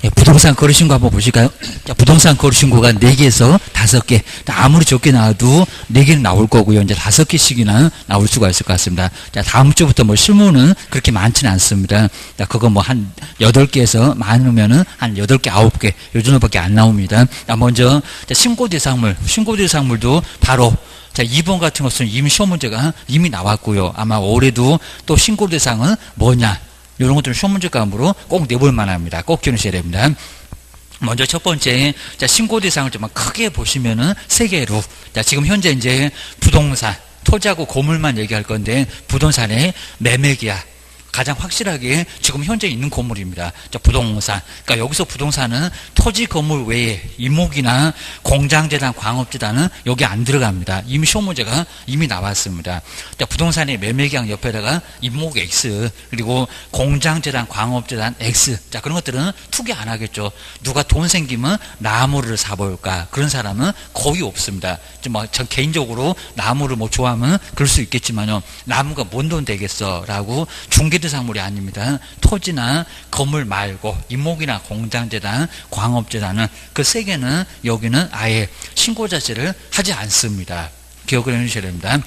예, 부동산 거래신고 한번 보실까요? 자, 부동산 거래신고가 4개에서 5개. 아무리 적게 나와도 4개는 나올 거고요. 이제 5개씩이나 나올 수가 있을 것 같습니다. 자, 다음 주부터 뭐 실무는 그렇게 많지는 않습니다. 자, 그거 뭐 한 8개에서 많으면은 한 8개, 9개. 요 정도밖에 안 나옵니다. 자, 먼저, 자, 신고대상물도 바로 자, 2번 같은 것은 이미 시험 문제가 이미 나왔고요. 아마 올해도 또 신고대상은 뭐냐? 이런 것들은 시험 문제감으로 꼭 내볼 만합니다. 꼭 기억하셔야 됩니다. 먼저 첫 번째, 자, 신고 대상을 좀 크게 보시면은 3개로. 자, 지금 현재 이제 부동산, 토지하고 건물만 얘기할 건데, 부동산의 매매 계약. 가장 확실하게 지금 현재 있는 건물입니다. 자, 부동산. 그러니까 여기서 부동산은 토지 건물 외에 이목이나 공장재단, 광업재단은 여기 안 들어갑니다. 이미 시험 문제가 이미 나왔습니다. 자, 부동산의 매매계약 옆에다가 이목 X, 그리고 공장재단, 광업재단 X. 자, 그런 것들은 투기 안 하겠죠. 누가 돈 생기면 나무를 사볼까? 그런 사람은 거의 없습니다. 전 개인적으로 나무를 뭐 좋아하면 그럴 수 있겠지만요. 나무가 뭔 돈 되겠어? 라고 중개대상물이 아닙니다. 토지나 건물 말고 이목이나 공장재단, 광업재단은 그 3개는 여기는 아예 신고 자체를 하지 않습니다. 기억을 해주셔야 됩니다.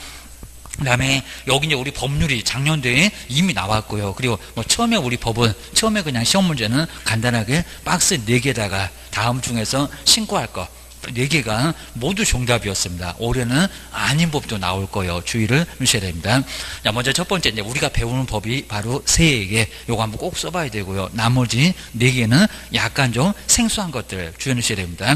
그 다음에 여기 이제 우리 법률이 작년도에 이미 나왔고요. 그리고 뭐 처음에 우리 법은 처음에 그냥 시험 문제는 간단하게 박스 4개다가 다음 중에서 신고할 거 4개가 모두 정답이었습니다. 올해는 아닌 법도 나올 거예요. 주의를 주셔야 됩니다. 자, 먼저 첫 번째, 이제 우리가 배우는 법이 바로 3개. 요거 한번 꼭 써봐야 되고요. 나머지 4개는 약간 좀 생소한 것들 주의해 주셔야 됩니다.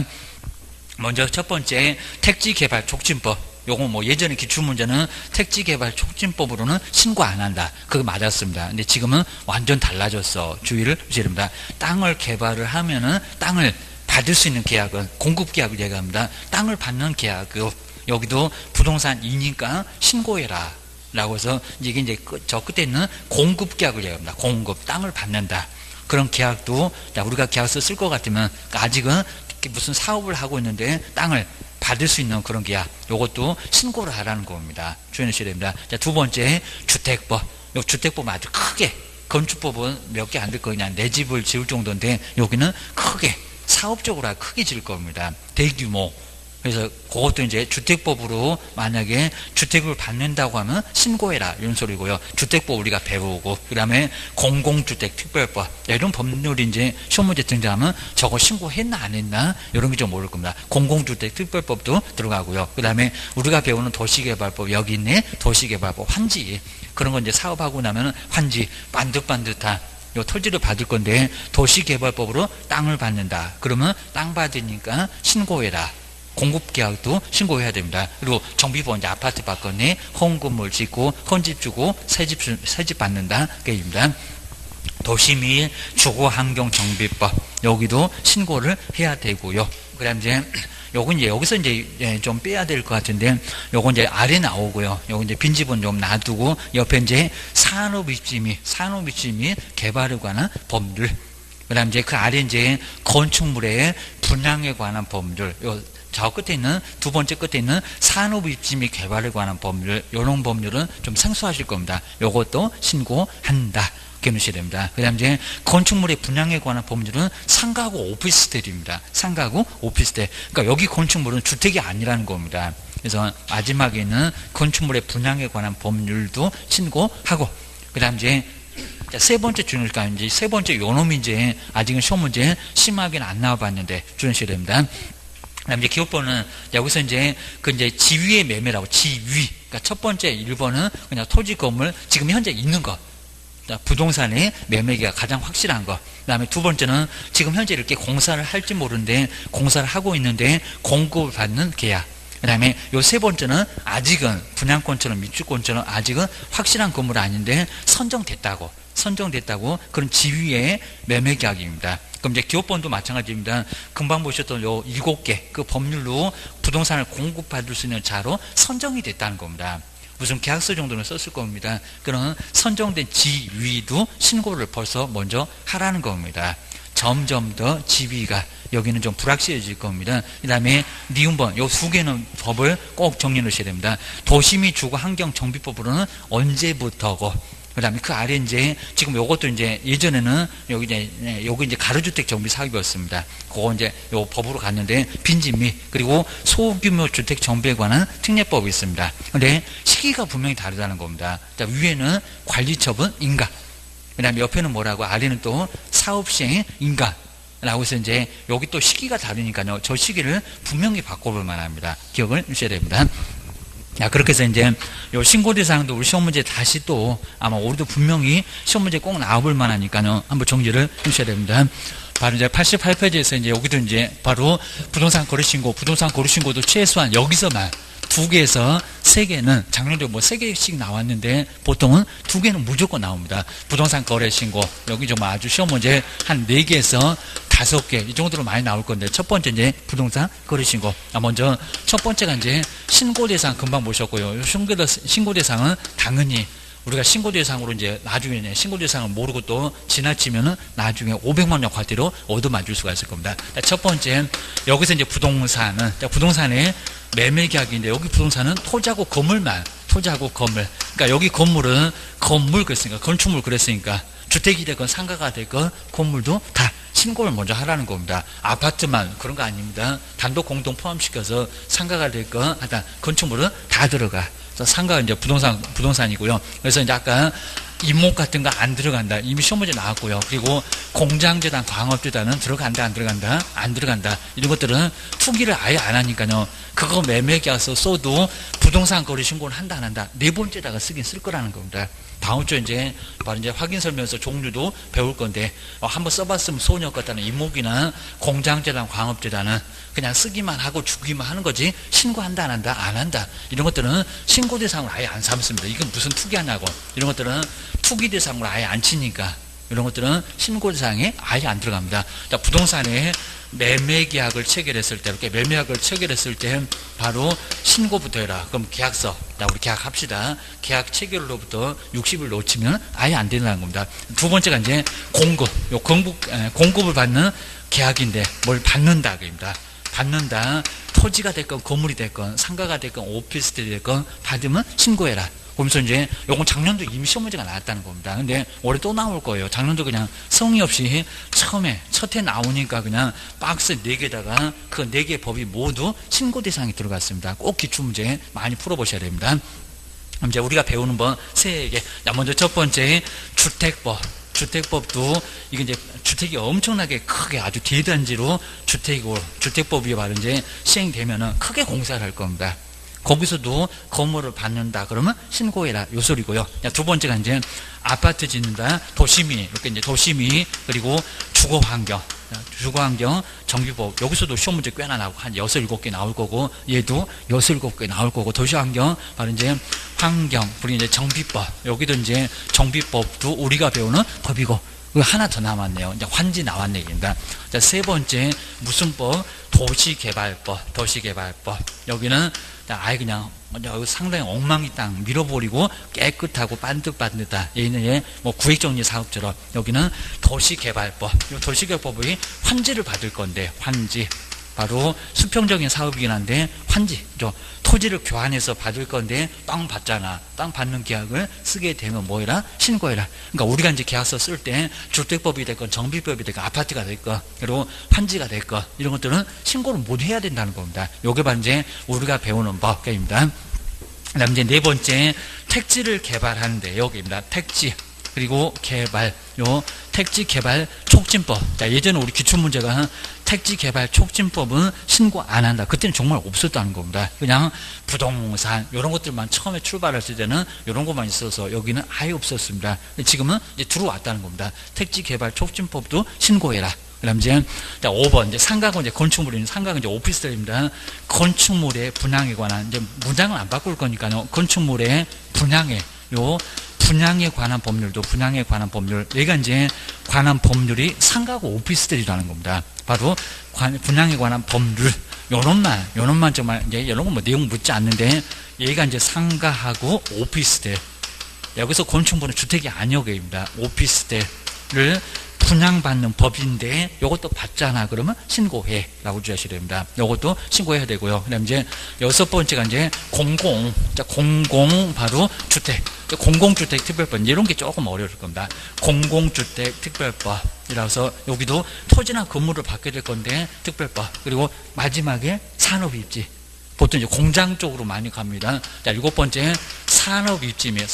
먼저 첫 번째, 택지개발 촉진법. 요거 뭐 예전에 기출문제는 택지개발 촉진법으로는 신고 안 한다. 그거 맞았습니다. 근데 지금은 완전 달라졌어. 주의를 주셔야 됩니다. 땅을 개발을 하면은 땅을 받을 수 있는 계약은 공급계약을 얘기합니다. 땅을 받는 계약은 여기도 부동산 이니까 신고해라 라고 해서 이게 이제 저 끝에 있는 공급계약을 얘기합니다. 공급, 땅을 받는다. 그런 계약도 우리가 계약서 쓸 것 같으면 아직은 무슨 사업을 하고 있는데 땅을 받을 수 있는 그런 계약, 이것도 신고를 하라는 겁니다. 주의하셔야 됩니다. 자, 두 번째, 주택법. 요 주택법 아주 크게, 건축법은 몇 개 안 될 거냐, 내 집을 지을 정도인데 여기는 크게 사업적으로 크게 지을 겁니다. 대규모. 그래서 그것도 이제 주택법으로 만약에 주택을 받는다고 하면 신고해라 이런 소리고요. 주택법 우리가 배우고 그 다음에 공공주택 특별법 이런 법률이 이제 시험 문제 등장하면 저거 신고했나 안 했나 이런 게 좀 모를 겁니다. 공공주택 특별법도 들어가고요. 그 다음에 우리가 배우는 도시개발법 여기 있네. 도시개발법 환지 그런 건 이제 사업하고 나면 환지 반듯반듯한 요 토지를 받을 건데 도시개발법으로 땅을 받는다. 그러면 땅 받으니까 신고해라. 공급계약도 신고해야 됩니다. 그리고 정비법 이제 아파트 받거니 홈건물 짓고 헌집 주고 새집 받는다. 그입니다. 도시 및 주거환경정비법 여기도 신고를 해야 되고요. 그다음 이제 요건 이제 여기서 이제 좀 빼야 될 것 같은데 요건 이제 아래 나오고요. 요건 이제 빈집은 좀 놔두고 옆에 이제 산업입지 및 개발에 관한 법률. 그다음 이제 그 아래 이제 건축물의 분양에 관한 법률. 저 끝에 있는 두 번째 끝에 있는 산업입지 및 개발에 관한 법률. 요런 법률은 좀 생소하실 겁니다. 요것도 신고한다. 기억하셔야 됩니다. 그 다음 이제 건축물의 분양에 관한 법률은 상가구 오피스텔입니다. 상가구 오피스텔. 그러니까 여기 건축물은 주택이 아니라는 겁니다. 그래서 마지막에는 건축물의 분양에 관한 법률도 신고하고 그 다음 이제 세 번째 중요할까요? 이제 세 번째 요놈이 이제 아직은 시험 문제 심하게는 안 나와봤는데 주의하셔야 됩니다. 그다음 이제 기업번은 여기서 이제 그 이제 지위의 매매라고 지위. 그러니까 첫 번째 1번은 그냥 토지 건물 지금 현재 있는 거. 부동산의 매매가 가장 확실한 거. 그 다음에 두 번째는 지금 현재 이렇게 공사를 할지 모르는데 공사를 하고 있는데 공급을 받는 계약. 그 다음에 요 세 번째는 아직은 분양권처럼 입주권처럼 아직은 확실한 건물 아닌데 선정됐다고 그런 지위의 매매 계약입니다. 그럼 이제 기업번도 마찬가지입니다. 금방 보셨던 요 7개 그 법률로 부동산을 공급받을 수 있는 자로 선정이 됐다는 겁니다. 무슨 계약서 정도는 썼을 겁니다. 그런 선정된 지위도 신고를 벌써 먼저 하라는 겁니다. 점점 더 지위가 여기는 좀 불확실해질 겁니다. 그 다음에 니은번 요 2개는 법을 꼭 정리해 놓으셔야 됩니다. 도시 및 주거 환경 정비법으로는 언제부터고 그 다음에 그 아래 이제 지금 요것도 이제 예전에는 여기 이제 가로주택 정비 사업이었습니다. 그거 이제 요 법으로 갔는데 빈집 및 그리고 소규모 주택 정비에 관한 특례법이 있습니다. 근데 시기가 분명히 다르다는 겁니다. 자, 위에는 관리처분 인가. 그 다음에 옆에는 뭐라고 아래는 또 사업시행 인가. 라고 해서 이제 여기 또 시기가 다르니까요. 저 시기를 분명히 바꿔볼 만합니다. 기억을 주셔야 됩니다. 자, 그렇게 해서 이제 요 신고대상도 우리 시험 문제 다시 또 아마 우리도 분명히 시험 문제 꼭 나와볼 만하니까요. 한번 정리를 해주셔야 됩니다. 바로 이제 88페이지에서 이제 여기도 이제 바로 부동산 거래신고, 부동산 거래신고도 최소한 여기서만 2개에서 3개는 작년도 뭐 3개씩 나왔는데 보통은 2개는 무조건 나옵니다. 부동산 거래신고, 여기 좀 아주 시험 문제 한 4개에서 5개 이 정도로 많이 나올 건데 첫 번째 이제 부동산 거래신고. 먼저 첫 번째가 이제 신고대상 금방 보셨고요. 신고대상은 당연히 우리가 신고대상으로 이제 나중에 신고대상을 모르고 또 지나치면은 나중에 500만 원 과태료 얻어맞을 수가 있을 겁니다. 첫 번째 여기서 이제 부동산은 부동산의 매매 계약인데 여기 부동산은 토지하고 건물만 토지하고 건물. 그러니까 여기 건물은 건물 그랬으니까 건축물 그랬으니까 주택이 됐건 상가가 됐건 건물도 다 신고를 먼저 하라는 겁니다. 아파트만 그런 거 아닙니다. 단독 공동 포함시켜서 상가가 됐건 하여튼 건축물은 다 들어가. 상가가 이제 부동산이고요. 그래서 이제 아까 임목 같은 거 안 들어간다. 이미 시험 문제 나왔고요. 그리고 공장재단, 광업재단은 들어간다, 안 들어간다, 안 들어간다. 이런 것들은 투기를 아예 안 하니까요. 그거 매매계약서 써도 부동산 거래 신고를 한다, 안 한다. 네 번째다가 쓰긴 쓸 거라는 겁니다. 다음 주에 이제 바로 이제 확인 설명서 종류도 배울 건데 한번 써봤으면 소녀 같다는 임목이나 공장재단, 광업재단은 그냥 쓰기만 하고 주기만 하는 거지 신고한다 안 한다 안 한다 이런 것들은 신고 대상으로 아예 안 삼습니다. 이건 무슨 투기하냐고 이런 것들은 투기 대상으로 아예 안 치니까 이런 것들은 신고 대상에 아예 안 들어갑니다. 자, 부동산에 매매 계약을 체결했을 때 이렇게 매매 계약을 체결했을 때 바로 신고부터 해라. 그럼 계약서 자, 우리 계약합시다. 계약 체결로부터 60일 놓치면 아예 안 된다는 겁니다. 두 번째가 이제 공급. 요 공급을 받는 계약인데 뭘 받는다 그입니다. 받는다. 토지가 됐건 건물이 됐건 상가가 됐건 오피스텔이 됐건 받으면 신고해라. 그러면서 이제 요건 작년도 이미 시험 문제가 나왔다는 겁니다. 근데 올해 또 나올 거예요. 작년도 그냥 성의 없이 처음에 첫해 나오니까 그냥 박스 4개다가 그 4개 법이 모두 신고 대상이 들어갔습니다. 꼭 기출문제 많이 풀어보셔야 됩니다. 이제 우리가 배우는 법 3개. 먼저 첫 번째 주택법. 주택법도 이게 이제 주택이 엄청나게 크게 아주 대단지로 주택법이 바로 이제 시행되면은 크게 공사를 할 겁니다. 거기서도 건물을 받는다 그러면 신고해라 요 소리고요. 두 번째가 이제 아파트 짓는다 도시미 이렇게 이제 도시미 그리고 주거환경 정비법 여기서도 시험 문제 꽤나 나오고 한 6, 7개 나올 거고 얘도 6, 7개 나올 거고 도시환경 바로 이제 환경 그리고 이제 정비법 여기도 이제 정비법도 우리가 배우는 법이고 하나 더 남았네요. 이제 환지 나왔네 얘기입니다. 자, 세 번째 무슨 법? 도시개발법 여기는 아예 그냥 상당히 엉망이 땅 밀어버리고 깨끗하고 반듯반듯하다. 얘는 뭐 구획정리 사업처럼 여기는 도시개발법. 이 도시개발법이 환지를 받을 건데 환지 바로 수평적인 사업이긴 한데 환지 토지를 교환해서 받을 건데 땅 받잖아. 땅 받는 계약을 쓰게 되면 뭐해라? 신고해라. 그러니까 우리가 이제 계약서 쓸 때 주택법이 됐건 정비법이 됐건 아파트가 됐건 그리고 환지가 됐건 이런 것들은 신고를 못 해야 된다는 겁니다. 요게 바로 이제 우리가 배우는 법입니다. 그다음 이제 네 번째 택지를 개발하는데 여기입니다. 택지 그리고 개발 택지 개발 촉진법. 자, 예전에 우리 기출문제가 택지 개발 촉진법은 신고 안 한다. 그때는 정말 없었다는 겁니다. 그냥 부동산 이런 것들만 처음에 출발했을 때는 이런 것만 있어서 여기는 아예 없었습니다. 근데 지금은 이제 들어왔다는 겁니다. 택지 개발 촉진법도 신고해라. 그다음 이제 5번 이제 상가고 이제 건축물인 상가가 이제 오피스텔입니다. 건축물의 분양에 관한 이제 문장을 안 바꿀 거니까요. 건축물의 분양에 분양에 관한 법률 얘가 이제 관한 법률이 상가고 오피스텔이라는 겁니다. 바로 분양에 관한 법률 요런만 정말 이제 이런 거 뭐 내용 묻지 않는데 얘가 이제 상가하고 오피스텔 여기서 건축물은 주택이 아니어게입니다. 오피스텔을 분양받는 법인데 요것도 받잖아 그러면 신고해 라고 주셔야 됩니다. 요것도 신고해야 되고요. 그 다음 이제 6번째가 이제 공공 바로 주택 공공주택 특별법 이런 게 조금 어려울 겁니다. 공공주택 특별법이라서 여기도 토지나 건물을 받게 될 건데 특별법, 그리고 마지막에 산업입지. 보통 이제 공장 쪽으로 많이 갑니다. 자, 7번째 산업입지입니다.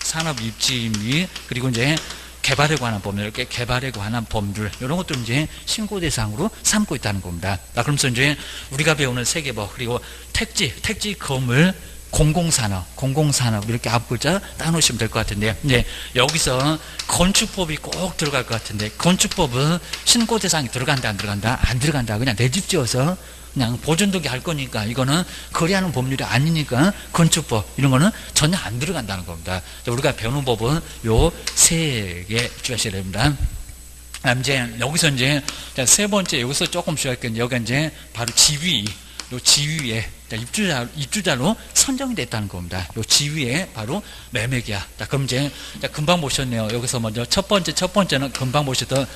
산업입지, 그리고 이제 개발에 관한 법률, 이렇게 개발에 관한 법률, 이런 것들 이제 신고 대상으로 삼고 있다는 겁니다. 자, 그러면서 이제 우리가 배우는 세계법, 그리고 택지, 건물, 공공산업 이렇게 앞글자 따놓으시면 될 것 같은데, 이제 여기서 건축법이 꼭 들어갈 것 같은데, 건축법은 신고 대상이 들어간다, 안 들어간다? 안 들어간다. 그냥 내 집 지어서 그냥 보존등기 할 거니까 이거는 거래하는 법률이 아니니까 건축법 이런 거는 전혀 안 들어간다는 겁니다. 우리가 배우는 법은 요 세 개 주의하셔야 됩니다. 이제 여기서 이제 세 번째 여기서 조금 주의할게요. 여기가 이제 바로 요 지위에 입주자로 선정이 됐다는 겁니다. 요 지위에 바로 매매계약. 자, 그럼 이제 금방 보셨네요. 여기서 먼저 첫 번째는 금방 보셨던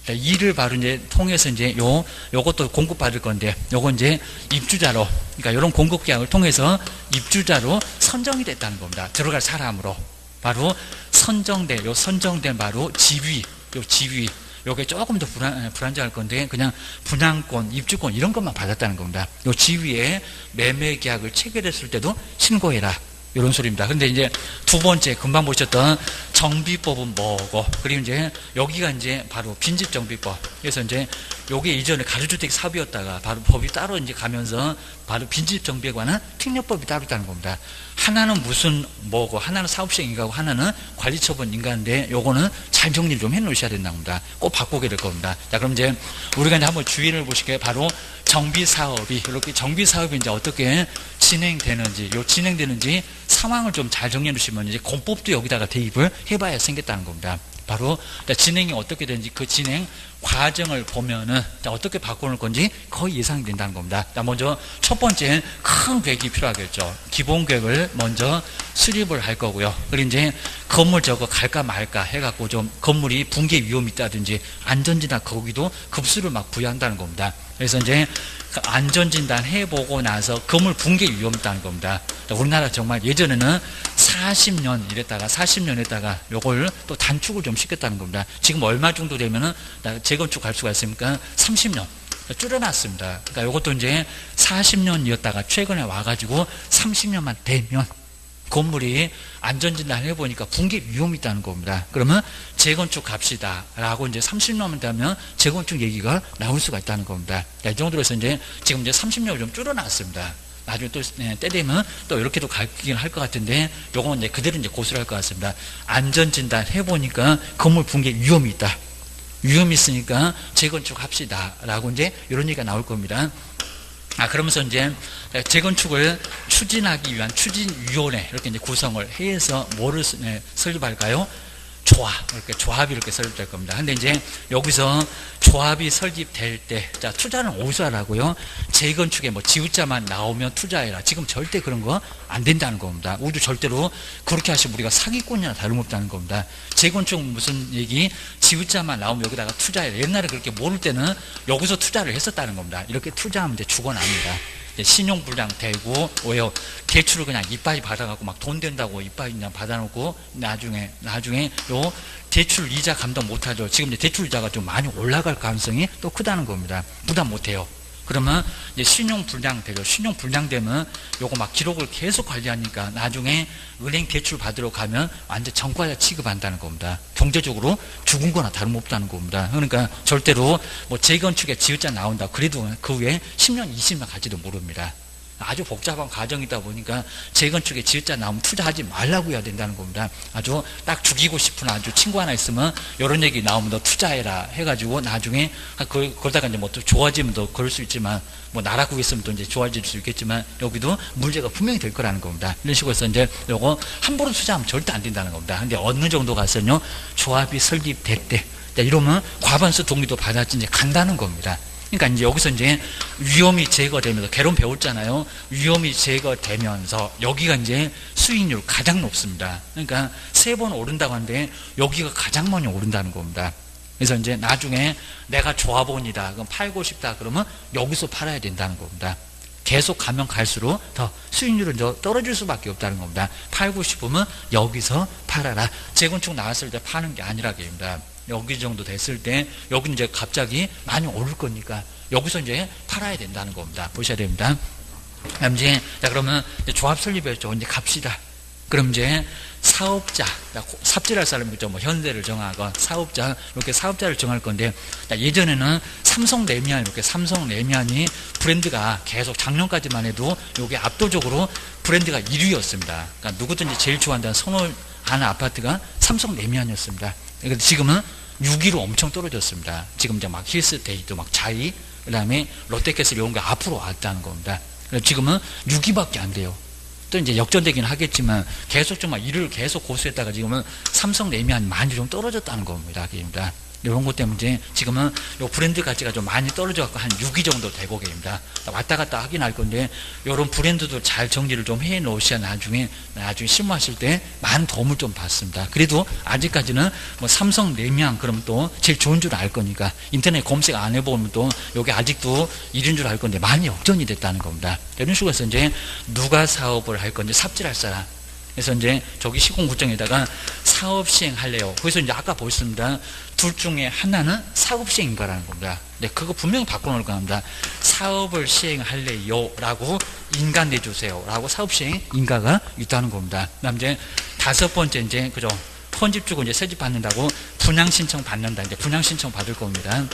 이를 바로 이제 통해서 이제 요것도 공급받을 건데, 요거 이제 입주자로, 그러니까 이런 공급 계약을 통해서 입주자로 선정이 됐다는 겁니다. 들어갈 사람으로. 바로 선정된 바로 지위, 요게 조금 더 불안정할 건데, 그냥 분양권, 입주권 이런 것만 받았다는 겁니다. 요 지위에 매매 계약을 체결했을 때도 신고해라. 이런 소리입니다. 근데 이제 두 번째, 금방 보셨던 정비법은 뭐고, 그리고 이제 여기가 이제 바로 빈집정비법. 그래서 이제 요게 이전에 가주주택 사업이었다가 바로 법이 따로 이제 가면서 바로 빈집정비에 관한 특례법이 따로 있다는 겁니다. 하나는 무슨 뭐고, 하나는 사업시행인가고, 하나는 관리처분인가인데, 요거는 잘 정리를 좀 해 놓으셔야 된다는 겁니다. 꼭 바꾸게 될 겁니다. 자, 그럼 이제 우리가 이제 한번 주의를 보실게요. 바로 정비사업이, 이렇게 정비사업이 이제 어떻게 진행되는지 상황을 좀 잘 정리해 주시면 이제 공법도 여기다가 대입을 해봐야 생겼다는 겁니다. 바로 진행이 어떻게 되는지 그 진행 과정을 보면은 어떻게 바꿔놓을 건지 거의 예상이 된다는 겁니다. 먼저 첫 번째 큰 계획이 필요하겠죠. 기본 계획을 먼저 수립을 할 거고요. 그리고 이제 건물 저거 갈까 말까 해갖고 좀 건물이 붕괴 위험이 있다든지 안전진단 거기도 급수를 막 부여한다는 겁니다. 그래서 이제 안전진단 해보고 나서 건물 붕괴 위험이 있다는 겁니다. 우리나라 정말 예전에는 40년 했다가 요걸 또 단축을 좀 시켰다는 겁니다. 지금 얼마 정도 되면은 재건축 할 수가 있습니까? 30년. 줄여놨습니다. 그러니까 요것도 이제 40년이었다가 최근에 와가지고 30년만 되면 건물이 안전진단 해보니까 붕괴 위험이 있다는 겁니다. 그러면 재건축 갑시다 라고 이제 30년만 되면 재건축 얘기가 나올 수가 있다는 겁니다. 이 정도로 해서 이제 지금 이제 30년을 좀 줄여놨습니다. 나중에 또 때 되면 또 이렇게도 가긴 할 것 같은데, 요건 이제 그대로 이제 고수를 할 것 같습니다. 안전진단 해보니까 건물 붕괴 위험이 있다. 위험이 있으니까 재건축 합시다 라고 이제 이런 얘기가 나올 겁니다. 그러면서 이제 재건축을 추진하기 위한 추진위원회 이렇게 이제 구성을 해서 뭐를 설립할까요? 조합이 이렇게 설립될 겁니다. 근데 이제 여기서 조합이 설립될 때, 자, 투자는 어디서 하라고요? 재건축에 뭐 지읒자만 나오면 투자해라. 지금 절대 그런 거 안 된다는 겁니다. 우리도 절대로 그렇게 하시면 우리가 사기꾼이나 다름없다는 겁니다. 재건축 무슨 얘기, 지읒자만 나오면 여기다가 투자해라. 옛날에 그렇게 모를 때는 여기서 투자를 했었다는 겁니다. 이렇게 투자하면 이제 죽어납니다. 신용불량 되고, 왜요? 대출을 그냥 이빠이 받아갖고 막 돈 된다고 이빠이 그냥 받아놓고 나중에 요 대출 이자 감당 못하죠. 지금 이제 대출 이자가 좀 많이 올라갈 가능성이 또 크다는 겁니다. 부담 못해요. 그러면 이제 신용불량 되죠. 신용불량 되면 요거 막 기록을 계속 관리하니까 나중에 은행 대출 받으러 가면 완전 전과자 취급한다는 겁니다. 경제적으로 죽은 거나 다름없다는 겁니다. 그러니까 절대로 뭐 재건축에 지읒자 나온다. 그래도 그 후에 10년, 20년 갈지도 모릅니다. 아주 복잡한 과정이다 보니까 재건축에 지읒자 나오면 투자하지 말라고 해야 된다는 겁니다. 아주 딱 죽이고 싶은 아주 친구 하나 있으면 이런 얘기 나오면 너 투자해라 해가지고 나중에 그러다가 이제 뭐 또 좋아지면 더 그럴 수 있지만, 뭐 나라고 있으면 또 이제 좋아질 수 있겠지만 여기도 문제가 분명히 될 거라는 겁니다. 이런 식으로 해서 이제 요거 함부로 투자하면 절대 안 된다는 겁니다. 근데 어느 정도 가서는요, 조합이 설립됐대. 이러면 과반수 동의도 받아지 이제 간다는 겁니다. 그러니까 이제 여기서 이제 위험이 제거되면서, 개론 배웠잖아요. 위험이 제거되면서 여기가 이제 수익률 가장 높습니다. 그러니까 3번 오른다고 하는데 여기가 가장 많이 오른다는 겁니다. 그래서 이제 나중에 내가 조합원이다, 그럼 팔고 싶다 그러면 여기서 팔아야 된다는 겁니다. 계속 가면 갈수록 더 수익률은 더 떨어질 수밖에 없다는 겁니다. 팔고 싶으면 여기서 팔아라. 재건축 나왔을 때 파는 게 아니라입니다. 여기 정도 됐을 때 여기 이제 갑자기 많이 오를 거니까 여기서 이제 팔아야 된다는 겁니다. 보셔야 됩니다. 이제 자 그러면 이제 조합 설립했죠. 이제 갑시다. 그럼 이제 사업자, 삽질할 사람이 있죠. 뭐 현대를 정하건 사업자, 이렇게 사업자를 정할 건데, 예전에는 삼성 레미안, 이렇게 삼성 레미안이 브랜드가 계속 작년까지만 해도 이게 압도적으로 브랜드가 1위였습니다. 그러니까 누구든지 제일 좋아한다는 선호하는 아파트가 삼성 레미안이었습니다. 그런데 지금은 6위로 엄청 떨어졌습니다. 지금 이제 막 힐스테이트, 막 자이, 그 다음에 롯데캐슬 이런 게 앞으로 왔다는 겁니다. 지금은 6위밖에 안 돼요. 또 이제 역전되긴 하겠지만 계속 정말 이를 계속 고수했다가 지금은 삼성 레미안이 많이 좀 떨어졌다는 겁니다. 이런 것 때문에 지금은 요 브랜드 가치가 좀 많이 떨어져갖고 한 6위 정도 되고 계십니다. 왔다 갔다 하긴 할 건데, 요런 브랜드도 잘 정리를 좀 해 놓으셔야 나중에 실무하실 때 많은 도움을 좀 받습니다. 그래도 아직까지는 뭐 삼성 레미안 그러면 또 제일 좋은 줄 알 거니까 인터넷 검색 안 해보면 또 요게 아직도 1인 줄 알 건데 많이 역전이 됐다는 겁니다. 이런 식으로 해서 이제 누가 사업을 할 건지 삽질할 사람. 그래서 이제 저기 시공구청에다가 사업 시행할래요. 그래서 이제 아까 보셨습니다. 둘 중에 하나는 사업 시행인가라는 겁니다. 네, 그거 분명히 바꿔놓을 겁니다. 사업을 시행할래요 라고 인가 내주세요 라고 사업 시행 인가가 있다는 겁니다. 그다음 이제 다섯 번째 이제 그죠, 헌집 주고 이제 새집 받는다고 분양 신청 받는다. 이제 분양 신청 받을 겁니다.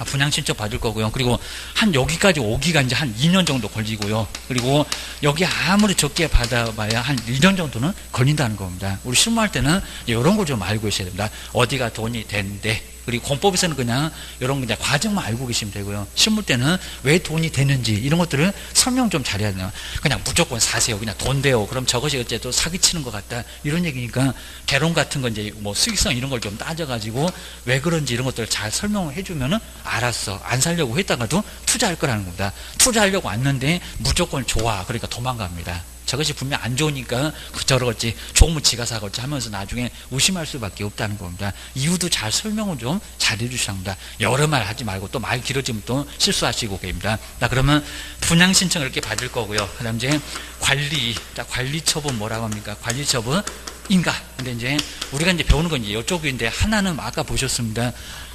분양 신청 받을 거고요. 그리고 한 여기까지 오기가 이제 한 2년 정도 걸리고요. 그리고 여기 아무리 적게 받아봐야 한 1년 정도는 걸린다는 겁니다. 우리 실무할 때는 이런 거 좀 알고 계셔야 됩니다. 어디가 돈이 되는데, 그리고 공법에서는 그냥 이런 그냥 과정만 알고 계시면 되고요. 실무 때는 왜 돈이 되는지 이런 것들을 설명 좀 잘해야 돼요. 그냥 무조건 사세요. 그냥 돈 돼요. 그럼 저것이 어쨌든 사기치는 것 같다. 이런 얘기니까 개론 같은 건 이제 뭐 수익성 이런 걸 좀 따져가지고 왜 그런지 이런 것들을 잘 설명을 해주면은 알았어. 안 살려고 했다가도 투자할 거라는 겁니다. 투자하려고 왔는데 무조건 좋아. 그러니까 도망갑니다. 저것이 분명 안 좋으니까 저러겠지, 좋으면 지가 사겠지 하면서 나중에 의심할 수밖에 없다는 겁니다. 이유도 잘 설명을 좀 잘 해주셔야 합니다. 여러 말 하지 말고 또 말 길어지면 또 실수하시고 계십니다. 자, 그러면 분양 신청을 이렇게 받을 거고요. 그 다음 이제 관리, 자, 관리 처분 뭐라고 합니까? 관리 처분 인가. 근데 이제 우리가 이제 배우는 건 이제 이쪽인데, 하나는 아까 보셨습니다.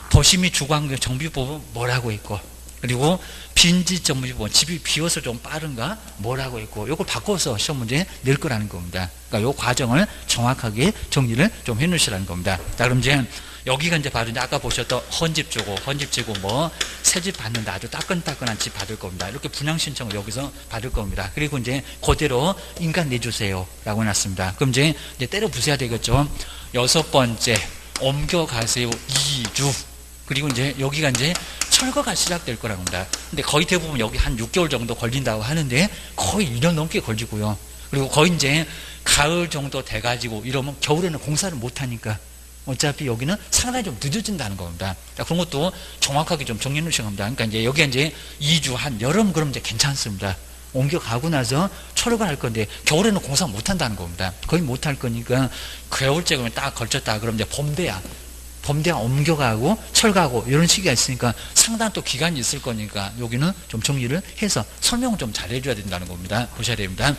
도시 및 주거환경 정비법은 뭐라고 있고, 그리고 빈집 정비법, 집이 비어서 좀 빠른가 뭐라고 있고, 요걸 바꿔서 시험 문제 낼 거라는 겁니다. 그러니까 요 과정을 정확하게 정리를 좀 해놓으시라는 겁니다. 자, 그럼 이제 여기가 이제 바로 이제 아까 보셨던 헌집 주고 뭐 새집 받는다, 아주 따끈따끈한 집 받을 겁니다. 이렇게 분양 신청을 여기서 받을 겁니다. 그리고 이제 그대로 인가 내주세요라고 해놨습니다. 그럼 이제 때려 부숴야 되겠죠. 여섯 번째, 옮겨가세요 2주. 그리고 이제 여기가 이제 철거가 시작될 거라고 합니다. 근데 거의 대부분 여기 한 6개월 정도 걸린다고 하는데 거의 2년 넘게 걸리고요. 그리고 거의 이제 가을 정도 돼가지고 이러면 겨울에는 공사를 못하니까 어차피 여기는 상당히 좀 늦어진다는 겁니다. 그런 것도 정확하게 좀 정리해 놓으셔야 합니다. 그러니까 이제 여기가 이제 2주 한 여름 그럼 이제 괜찮습니다. 옮겨가고 나서 철거할 건데 겨울에는 공사 못한다는 겁니다. 거의 못할 거니까 겨울째 그러면 딱 걸쳤다. 그럼 이제 봄대야 옮겨가고 철거하고 이런 시기가 있으니까 상당한 또 기간이 있을 거니까 여기는 좀 정리를 해서 설명을 좀 잘 해줘야 된다는 겁니다. 보셔야 됩니다.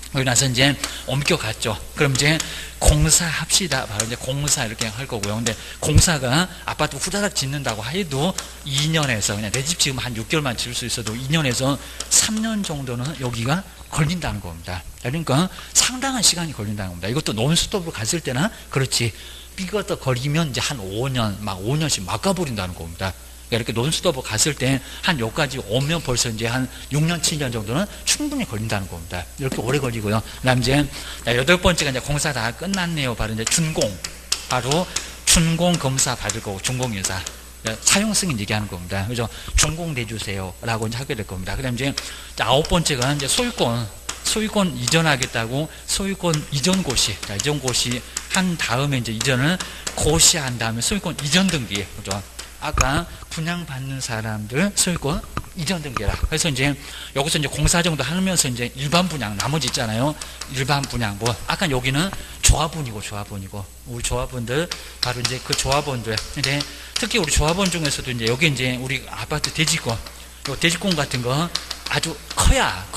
그러고 나서 이제 옮겨갔죠. 그럼 이제 공사합시다. 바로 이제 공사 이렇게 할 거고요. 근데 공사가 아파트 후다닥 짓는다고 해도 2년에서 그냥 내 집 지금 한 6개월만 지을 수 있어도 2년에서 3년 정도는 여기가 걸린다는 겁니다. 그러니까 상당한 시간이 걸린다는 겁니다. 이것도 논스톱으로 갔을 때는 그렇지. 삐거덕 거리면 이제 한 5년, 막 5년씩 막 가버린다는 겁니다. 이렇게 논스톱으로 갔을 때 한 여기까지 오면 벌써 이제 한 6년, 7년 정도는 충분히 걸린다는 겁니다. 이렇게 오래 걸리고요. 그 다음 이제 여덟 번째가 이제 공사 다 끝났네요. 바로 이제 준공. 바로 준공 검사 받을 거고, 준공인사. 사용 승인 얘기하는 겁니다. 그래서 준공 내주세요. 라고 이제 하게 될 겁니다. 그 다음 이제 아홉 번째가 이제 소유권 이전하겠다고 소유권 이전 고시. 자, 이전 고시 한 다음에 이제 이전을 고시한 다음에 소유권 이전 등기. 그죠? 아까 분양받는 사람들 소유권 이전 등기라. 그래서 이제 여기서 이제 공사 정도 하면서 이제 일반 분양 나머지 있잖아요. 일반 분양 뭐 아까 여기는 조합원이고 우리 조합원들 바로 이제 그 조합원들. 근데 특히 우리 조합원 중에서도 이제 여기 이제 우리 아파트 대지권, 요 대지권 같은 거 아주 커야.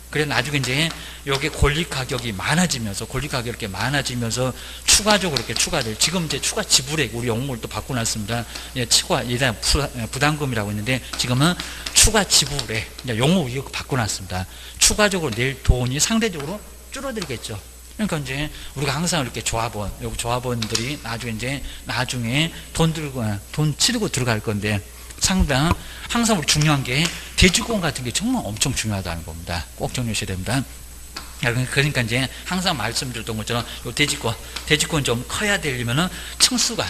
그래 나중에 이제 요게 권리 가격이 많아지면서 이렇게 많아지면서 추가적으로 이렇게 추가될, 지금 이제 추가 지불액 우리 용어를 또 바꿔놨습니다. 예, 추가 예단 부담금이라고 했는데 지금은 추가 지불액 용어 이거 바꿔놨습니다. 추가적으로 낼 돈이 상대적으로 줄어들겠죠. 그러니까 이제 우리가 항상 이렇게 여기 조합원들이 나중에 돈 치르고 들어갈 건데 항상 우리 중요한 게 대주권 같은 게 정말 엄청 중요하다는 겁니다. 꼭 정리하셔야 됩니다. 그러니까 이제 항상 말씀드렸던 것처럼 요 대지권 좀 커야 되려면은 층수가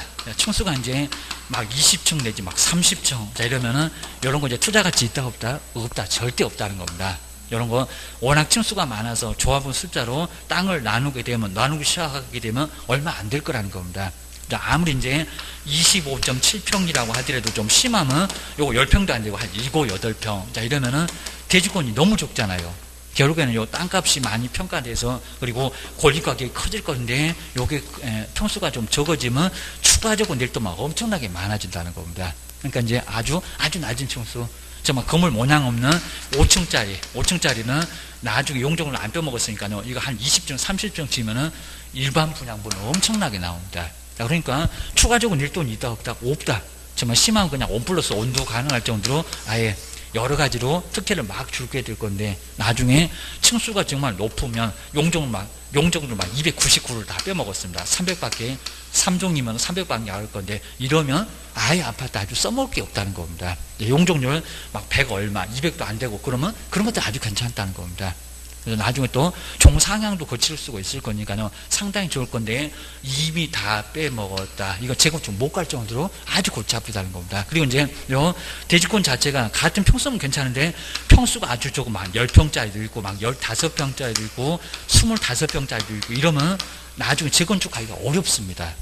이제 막 20층 내지 막 30층 자 이러면은 이런 거 이제 투자 가치 있다 없다 절대 없다는 겁니다. 이런 거 워낙 층수가 많아서 조합원 숫자로 땅을 나누기 시작하게 되면 얼마 안 될 거라는 겁니다. 아무리 이제 25.7평이라고 하더라도 좀 심하면 요거 10평도 안 되고 한 7, 8평 자 이러면은 대지권이 너무 적잖아요. 결국에는 요 땅값이 많이 평가돼서 그리고 권리 가격이 커질 건데 요게 평수가 좀 적어지면 추가적으로 낼 돈만 엄청나게 많아진다는 겁니다. 그러니까 이제 아주 낮은 층수 정말 건물 모양 없는 5층짜리는 나중에 용적으로 안 빼먹었으니까요. 이거 한 20층, 30층 치면은 일반 분양분은 엄청나게 나옵니다. 그러니까 추가적으로 낼 돈이 있다 없다. 정말 심하면 그냥 원 플러스 원도 가능할 정도로 아예 여러 가지로 특혜를 막 줄게 될 건데 나중에 층수가 정말 높으면 용적으로 막 299를 다 빼먹었습니다. 300밖에 3종이면 300밖에 안 할 건데 이러면 아예 아파트 아주 써먹을 게 없다는 겁니다. 용적률 막 100 얼마 200도 안 되고 그러면 그런 것도 아주 괜찮다는 겁니다. 그래서 나중에 또 종상향도 거칠 수가 있을 거니까요. 상당히 좋을 건데 이미 다 빼먹었다. 이거 재건축 못 갈 정도로 아주 골치 아프다는 겁니다. 그리고 이제 요 대지권 자체가 같은 평수는 괜찮은데 평수가 아주 조금 한 10평짜리도 있고 막 15평짜리도 있고 25평짜리도 있고 이러면 나중에 재건축 하기가 어렵습니다.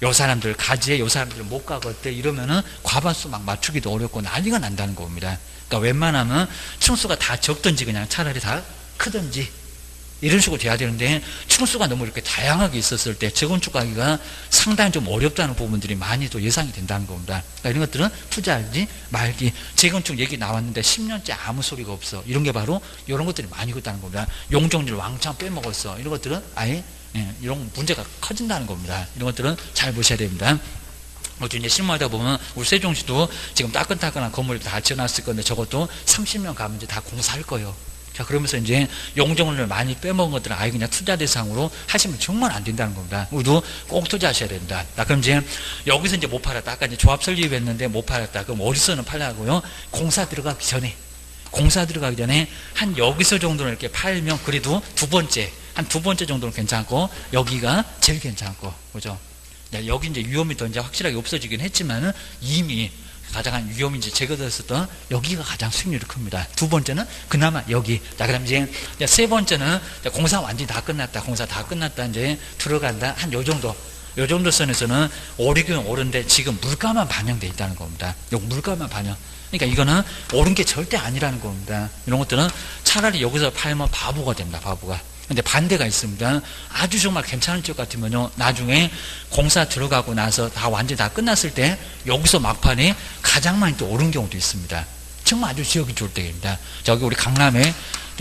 요 사람들 가지에 요 사람들 못 가겠대 이러면은 과반수 막 맞추기도 어렵고 난리가 난다는 겁니다. 그러니까 웬만하면 층수가 다 적든지 그냥 차라리 다 크든지 이런 식으로 돼야 되는데 층수가 너무 이렇게 다양하게 있었을 때 재건축 하기가 상당히 좀 어렵다는 부분들이 많이 또 예상이 된다는 겁니다. 그러니까 이런 것들은 투자하지 말기. 재건축 얘기 나왔는데 10년째 아무 소리가 없어. 이런 게 바로 이런 것들이 많이 있다는 겁니다. 용적률 왕창 빼먹었어. 이런 것들은 아예 이런 문제가 커진다는 겁니다. 이런 것들은 잘 보셔야 됩니다. 이제 실무하다 보면 우리 세종시도 지금 따끈따끈한 건물 다 지어놨을 건데 저것도 30년 가면 이제 다 공사할 거예요. 자, 그러면서 이제 용적률을 많이 빼먹은 것들은 아예 그냥 투자 대상으로 하시면 정말 안 된다는 겁니다. 우리도 꼭 투자하셔야 된다. 그럼 이제 여기서 이제 못 팔았다. 아까 이제 조합 설립했는데 못 팔았다. 그럼 어디서는 팔라고요? 공사 들어가기 전에 한 여기서 정도는 이렇게 팔면 그래도 한 두 번째 정도는 괜찮고 여기가 제일 괜찮고 그죠? 여기 이제 위험이 더 이제 확실하게 없어지긴 했지만은 이미 가장 위험이 이제 제거됐었던 여기가 가장 수익률이 큽니다. 두 번째는 그나마 여기. 자, 그다음 이제 세 번째는 공사 완전히 다 끝났다. 이제 들어간다. 한 요 정도 선에서는 오르기는 오른데 지금 물가만 반영돼 있다는 겁니다. 요 물가만 반영. 그러니까 이거는 오른 게 절대 아니라는 겁니다. 이런 것들은 차라리 여기서 팔면 바보가 됩니다. 바보가. 근데 반대가 있습니다. 아주 정말 괜찮은 지역 같으면요, 나중에 공사 들어가고 나서 완전히 다 끝났을 때 여기서 막판에 가장 많이 또 오른 경우도 있습니다. 정말 아주 지역이 좋을 때입니다. 저기 우리 강남에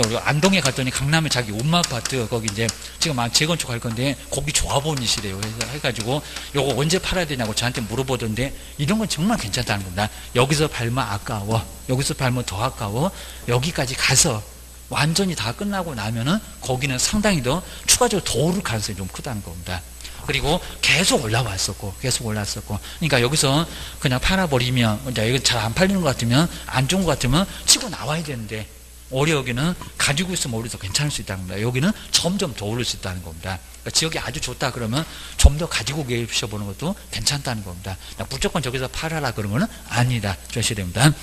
우리 안동에 갔더니 강남에 자기 엄마 아파트 거기 이제 지금 막 재건축 할 건데 거기 조합원이시래요. 해가지고 요거 언제 팔아야 되냐고 저한테 물어보던데 이런 건 정말 괜찮다는 겁니다. 여기서 팔면 아까워. 여기서 팔면 더 아까워. 여기까지 가서 완전히 다 끝나고 나면은 거기는 상당히 더 추가적으로 더 오를 가능성이 좀 크다는 겁니다. 그리고 계속 올라왔었고. 그러니까 여기서 그냥 팔아버리면, 이거 잘 안 팔리는 것 같으면, 안 좋은 것 같으면 치고 나와야 되는데, 오히려 여기는 가지고 있으면 오히려 더 괜찮을 수 있다는 겁니다. 여기는 점점 더 오를 수 있다는 겁니다. 그러니까 지역이 아주 좋다 그러면 좀 더 가지고 계셔보는 것도 괜찮다는 겁니다. 무조건 저기서 팔아라 그러면 아니다. 조심해야 됩니다.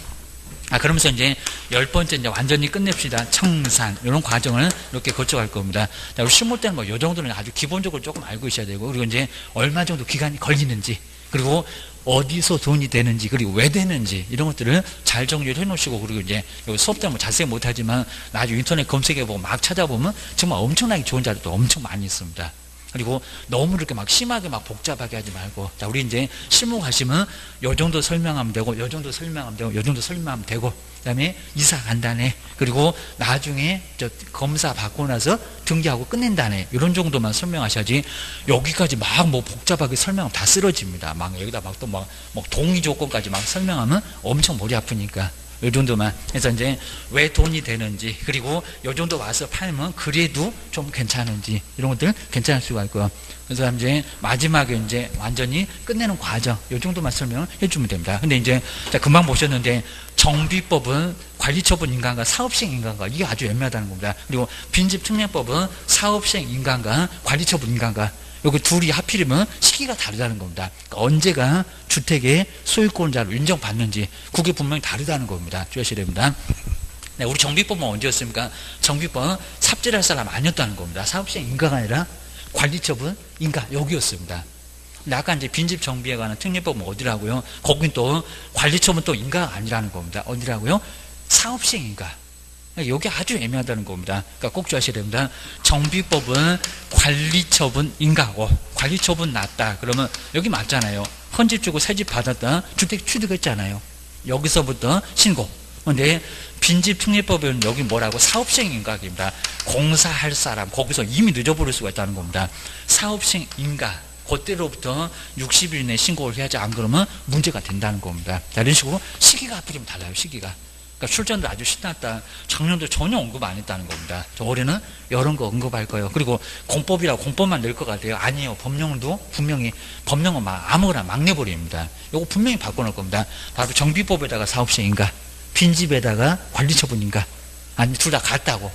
그러면서 이제 10번째 이제 완전히 끝냅시다. 청산. 이런 과정을 이렇게 거쳐갈 겁니다. 자, 우리 실무 때는 요 정도는 아주 기본적으로 조금 알고 있어야 되고, 그리고 이제 얼마 정도 기간이 걸리는지, 그리고 어디서 돈이 되는지, 그리고 왜 되는지, 이런 것들을 잘 정리를 해 놓으시고, 그리고 이제 수업 때는 뭐 자세히 못하지만 나중에 인터넷 검색해보고 막 찾아보면 정말 엄청나게 좋은 자료도 엄청 많이 있습니다. 그리고 너무 이렇게 막 심하게 막 복잡하게 하지 말고, 자, 우리 이제 실무 가시면 요 정도 설명하면 되고, 요 정도 설명하면 되고, 요 정도 설명하면 되고, 그 다음에 이사 간다네. 그리고 나중에 저 검사 받고 나서 등기하고 끝낸다네. 이런 정도만 설명하셔야지, 여기까지 막 뭐 복잡하게 설명하면 다 쓰러집니다. 막 여기다 막 또 막 동의 조건까지 막 설명하면 엄청 머리 아프니까. 이 정도만. 그래서 이제 왜 돈이 되는지, 그리고 이 정도 와서 팔면 그래도 좀 괜찮은지, 이런 것들 괜찮을 수가 있고요. 그래서 이제 마지막에 이제 완전히 끝내는 과정, 이 정도만 설명해 주면 됩니다. 근데 이제 금방 보셨는데, 정비법은 관리처분 인간과 사업시행 인간과, 이게 아주 애매하다는 겁니다. 그리고 빈집특례법은 사업시행 인간과 관리처분 인간과, 여기 둘이 하필이면 시기가 다르다는 겁니다. 그러니까 언제가 주택의 소유권자로 인정받는지, 그게 분명히 다르다는 겁니다. 주의하셔야 됩니다. 네, 우리 정비법은 언제였습니까? 정비법은 삽질할 사람 아니었다는 겁니다. 사업시행 인가가 아니라 관리처분 인가, 여기였습니다. 근데 아까 이제 빈집 정비에 관한 특례법은 어디라고요? 거긴 또 관리처분 또 인가가 아니라는 겁니다. 어디라고요? 사업시행 인가. 여기 아주 애매하다는 겁니다. 그러니까 꼭 주의하셔야 됩니다. 정비법은 관리처분 인가고, 관리처분 났다 그러면 여기 맞잖아요. 헌집 주고 새집 받았다, 주택 취득했잖아요. 여기서부터 신고. 근데 빈집특례법은 여기 뭐라고? 사업시행 인가입니다. 공사할 사람, 거기서 이미 늦어버릴 수가 있다는 겁니다. 사업시행 인가, 그때로부터 60일 내에 신고를 해야지, 안 그러면 문제가 된다는 겁니다. 자, 이런 식으로 시기가 하필이면 달라요. 시기가. 그러니까 출전도 아주 신났다. 작년도 전혀 언급 안 했다는 겁니다. 저 올해는 이런 거 언급할 거예요. 그리고 공법이라고 공법만 낼 것 같아요. 아니에요. 법령도 분명히, 법령은 막 아무거나 막 내버립니다. 이거 분명히 바꿔놓을 겁니다. 바로 정비법에다가 사업시행인가, 빈집에다가 관리처분인가, 아니 둘 다 같다고.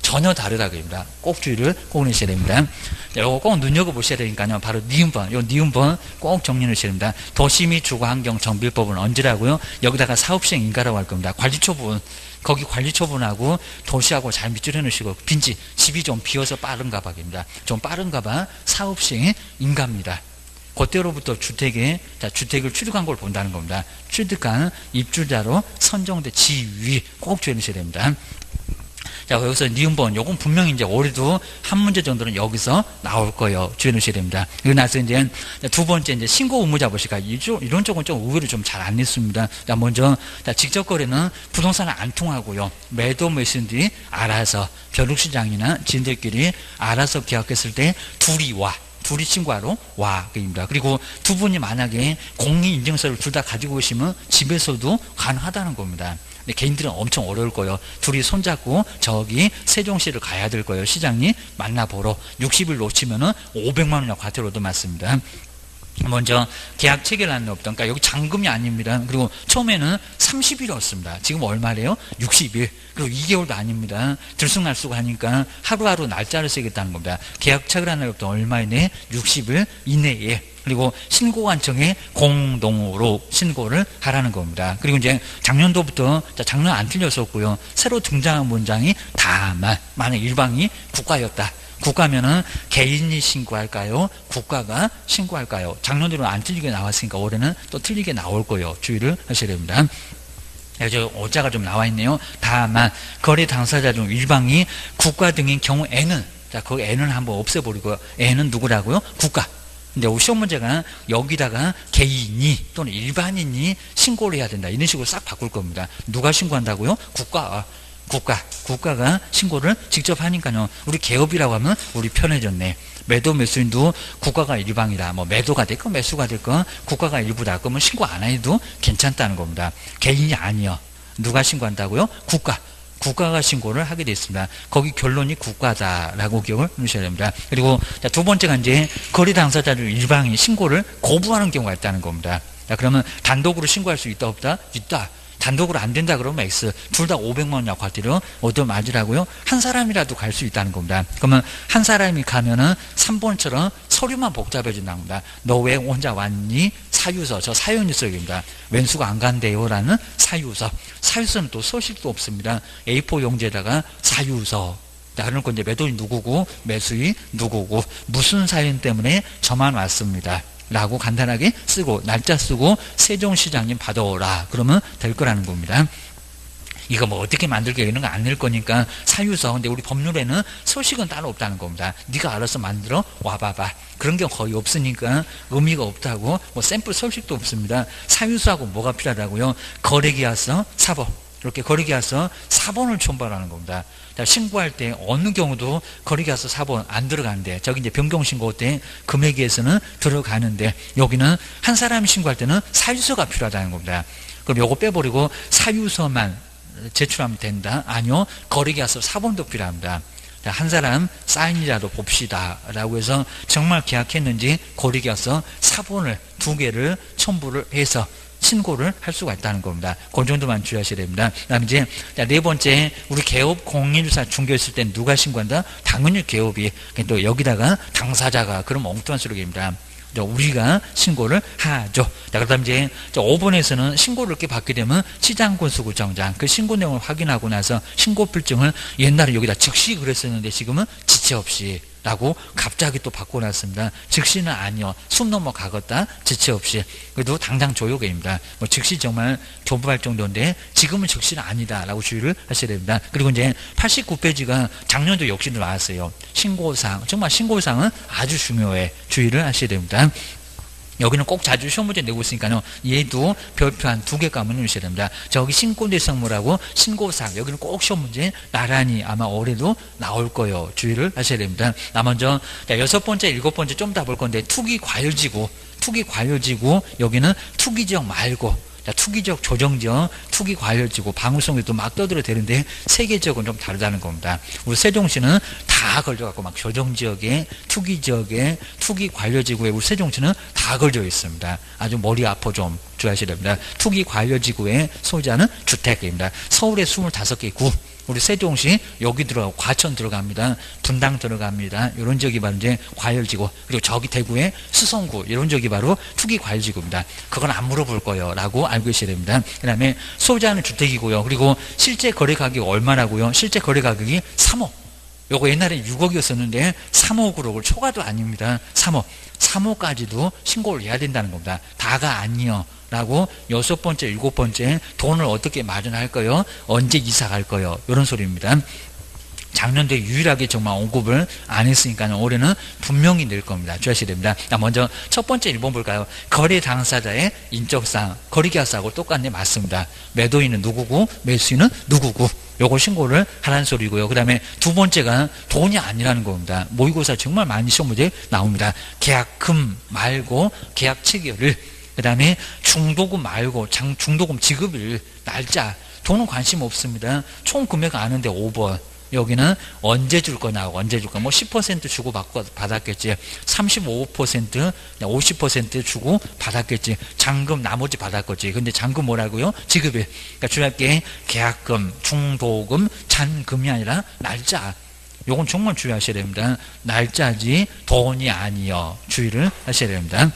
전혀 다르다고 합니다. 꼭 주의를 꼭 내셔야 됩니다. 이거 꼭 눈여겨보셔야 되니까요. 바로 니은번, 요 니은번 꼭 정리를 하셔야 됩니다. 도시 및 주거환경 정비법은 언제라고요? 여기다가 사업시행 인가라고 할 겁니다. 관리처분, 거기 관리처분하고 도시하고 잘 밑줄해 놓으시고, 빈집, 집이 좀 비어서 빠른가 봐입니다. 좀 빠른가 봐, 사업시행 인가입니다. 그때로부터 주택에, 자, 주택을 취득한 걸 본다는 겁니다. 취득한 입주자로 선정된 지위, 꼭 주의하셔야 됩니다. 자, 여기서 니은번, 요건 분명히 이제 올해도 한 문제 정도는 여기서 나올 거예요. 주의해 놓으셔야 됩니다. 그리고 나서 이제 두 번째, 이제 신고 의무자 보실까? 이런 쪽은 좀 의외로 좀 잘 안 냈습니다. 자, 먼저, 자, 직접 거래는 부동산은 안 통하고요. 매도 매수인들이 알아서, 벼룩시장이나 지인들끼리 알아서 계약했을 때 둘이 신고하러 와. 그입니다. 그리고 두 분이 만약에 공인인증서를 둘 다 가지고 오시면 집에서도 가능하다는 겁니다. 근데 개인들은 엄청 어려울 거예요. 둘이 손잡고 저기 세종시를 가야 될 거예요. 시장님 만나보러. 60일 놓치면은 500만 원이나 과태료도 맞습니다. 먼저 계약 체결하는 없던, 그러니까 여기 잔금이 아닙니다. 그리고 처음에는 30일이었습니다. 지금 얼마래요? 60일. 그리고 2개월도 아닙니다. 들쑥날쑥 하니까 하루하루 날짜를 쓰겠다는 겁니다. 계약 체결하는 없던 얼마 이내? 60일 이내에. 그리고 신고관청에 공동으로 신고를 하라는 겁니다. 그리고 이제 작년도부터, 작년 안 틀렸었고요. 새로 등장한 문장이 다만, 만약 일방이 국가였다. 국가면은 개인이 신고할까요? 국가가 신고할까요? 작년대로 안 틀리게 나왔으니까 올해는 또 틀리게 나올 거예요. 주의를 하셔야 됩니다. 저 오자가 좀 나와 있네요. 다만 거래 당사자 중 일방이 국가 등인 경우에는, 자, 그 N은 한번 없애버리고, N은 누구라고요? 국가. 근데 시험 문제가 여기다가 개인이 또는 일반인이 신고를 해야 된다, 이런 식으로 싹 바꿀 겁니다. 누가 신고한다고요? 국가가 신고를 직접 하니까요. 우리 개업이라고 하면 우리 편해졌네. 매도 매수인도 국가가 일방이다. 뭐 매도가 됐건 매수가 됐건 국가가 일부다. 그러면 신고 안 해도 괜찮다는 겁니다. 개인이 아니요. 누가 신고한다고요? 국가가 신고를 하게 되어 있습니다. 거기 결론이 국가다라고 기억을 해주셔야 됩니다. 그리고 두 번째가 이제 거래 당사자들 일방이 신고를 거부하는 경우가 있다는 겁니다. 자, 그러면 단독으로 신고할 수 있다 없다? 있다. 단독으로 안 된다 그러면 X. 둘 다 500만 원 과태료 어떤 맞으라고요? 한 사람이라도 갈 수 있다는 겁니다. 그러면 한 사람이 가면은 3번처럼 서류만 복잡해진다는 겁니다. 너 왜 혼자 왔니? 사유서, 저 사연이 써입니다. 왼수가 안 간대요라는 사유서. 사유서는 또 서식도 없습니다. A4 용지에다가 사유서. 다른 건 이제 매도인 누구고 매수인 누구고 무슨 사연 때문에 저만 왔습니다. 라고 간단하게 쓰고 날짜 쓰고 세종시장님 받아오라. 그러면 될 거라는 겁니다. 이거 뭐 어떻게 만들게 이런 거 안 낼 거니까 사유서. 근데 우리 법률에는 서식은 따로 없다는 겁니다. 네가 알아서 만들어 와봐봐. 그런 게 거의 없으니까 의미가 없다고. 뭐 샘플 서식도 없습니다. 사유서하고 뭐가 필요하다고요? 거래계약서, 사본. 이렇게 거래계약서 사본을 첨부하라는 겁니다. 신고할 때 어느 경우도 거래계약서 사본 안 들어가는데, 저기 이제 변경신고 때 금액에서는 들어가는데, 여기는 한 사람이 신고할 때는 사유서가 필요하다는 겁니다. 그럼 요거 빼버리고 사유서만 제출하면 된다? 아니요, 거래계약서 사본도 필요합니다. 한 사람 사인이라도 봅시다 라고 해서 정말 계약했는지 거래계약서 사본을 2개를 첨부를 해서 신고를 할 수가 있다는 겁니다. 그 정도만 주의하셔야 됩니다. 그 다음에 이제 네 번째, 우리 개업 공인중개사 중개했을 때 누가 신고한다? 당연히 개업이. 또 여기다가 당사자가, 그럼 엉뚱한 소리입니다. 우리가 신고를 하죠. 자, 그다음 이제 5번에서는 신고를 이렇게 받게 되면 시장군수구청장 그 신고 내용을 확인하고 나서 신고필증을, 옛날에 여기다 즉시 그랬었는데 지금은 지체 없이 라고 갑자기 또 바꿔놨습니다. 즉시는 아니요, 숨 넘어가겠다, 지체 없이. 그래도 당장 조효계입니다. 뭐 즉시 정말 교부할 정도인데 지금은 즉시는 아니다 라고 주의를 하셔야 됩니다. 그리고 이제 89페이지가 작년도 역시 나왔어요. 신고사항, 정말 신고사항은 아주 중요해, 주의를 하셔야 됩니다. 여기는 꼭 자주 시험 문제 내고 있으니까요. 얘도 별표 한 2개 까면 주셔야 됩니다. 저기 신고대상물하고 신고사항, 여기는 꼭 시험 문제 나란히 아마 올해도 나올 거예요. 주의를 하셔야 됩니다. 먼저 6번째, 7번째 좀 더 볼 건데, 투기과열지구, 투기과열지구, 여기는 투기지역 말고, 투기적 조정지역, 투기과열지구, 방울송에도 막 떠들어 되는데 세계적은 좀 다르다는 겁니다. 우리 세종시는 다 걸려갖고 막 조정지역에, 투기지역에, 투기과열지구에 우리 세종시는 다 걸려 있습니다. 아주 머리 아파, 좀 주의하셔야 됩니다. 투기과열지구의 소유자는 주택입니다. 서울에 25개 구, 우리 세종시 여기 들어가고 과천 들어갑니다. 분당 들어갑니다. 이런 지역이 바로 이제 과열지구. 그리고 저기 대구의 수성구, 이런 지역이 바로 투기과열지구입니다. 그건 안 물어볼 거예요 라고 알고 계셔야 됩니다. 그 다음에 소유자는 주택이고요. 그리고 실제 거래 가격이 얼마라고요? 실제 거래 가격이 3억. 요거 옛날에 6억이었었는데 3억으로 초과도 아닙니다. 3억. 3억까지도 신고를 해야 된다는 겁니다. 다가 아니요 라고. 6번째, 7번째, 돈을 어떻게 마련할 거요? 언제 이사 갈 거요? 이런 소리입니다. 작년도에 유일하게 정말 언급을 안 했으니까 올해는 분명히 낼 겁니다. 주의하셔야 됩니다. 먼저 첫 번째 1번 볼까요? 거래 당사자의 인적사항, 거래계약서하고 똑같네. 맞습니다. 매도인은 누구고 매수인은 누구고, 요거 신고를 하라는 소리고요. 그 다음에 2번째가 돈이 아니라는 겁니다. 모의고사 정말 많이 시험 문제 나옵니다. 계약금 말고 계약 체결을, 그 다음에 중도금 말고 중도금 지급일, 날짜, 돈은 관심 없습니다. 총 금액 아는데 5번. 여기는 언제 줄 거냐, 언제 줄 거냐. 뭐 10% 주고 받았겠지. 35%, 50% 주고 받았겠지. 잔금 나머지 받았겠지. 근데 잔금 뭐라고요? 지급일. 그러니까 주의할 게 계약금, 중도금, 잔금이 아니라 날짜. 요건 정말 주의하셔야 됩니다. 날짜지 돈이 아니요. 주의를 하셔야 됩니다.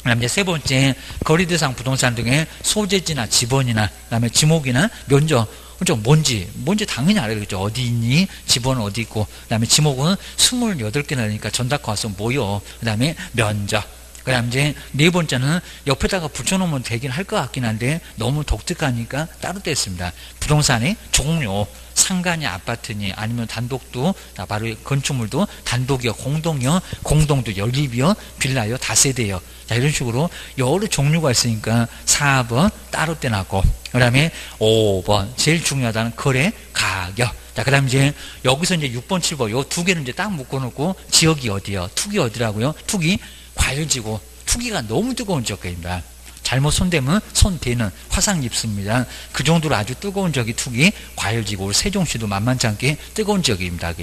그다음에 이제 3번째, 거래대상 부동산 등의 소재지나 지번이나, 그다음에 지목이나 면적, 그죠? 뭔지 당연히 알아야겠죠. 어디 있니? 집은 어디 있고, 그 다음에 지목은 28개나 되니까 전답과 와서 모여. 그 다음에 면적. 그 다음에 이제 4번째는 옆에다가 붙여놓으면 되긴 할 것 같긴 한데 너무 독특하니까 따로 떼습니다. 부동산의 종류, 상가냐 아파트니 아니면 단독도, 바로 건축물도 단독이요, 공동이요, 공동도 연립이요, 빌라요, 다세대요. 자, 이런 식으로 여러 종류가 있으니까 4번 따로 떼놨고, 그 다음에 5번 제일 중요하다는 거래 가격. 자, 그 다음에 이제 여기서 이제 6번, 7번 요 2개는 이제 딱 묶어놓고, 지역이 어디요? 투기 어디라고요? 투기 과열지구. 투기가 너무 뜨거운 지역입니다. 잘못 손대면 손대는 화상 입습니다. 그 정도로 아주 뜨거운 지역이 투기 과열지구. 세종시도 만만치 않게 뜨거운 지역입니다.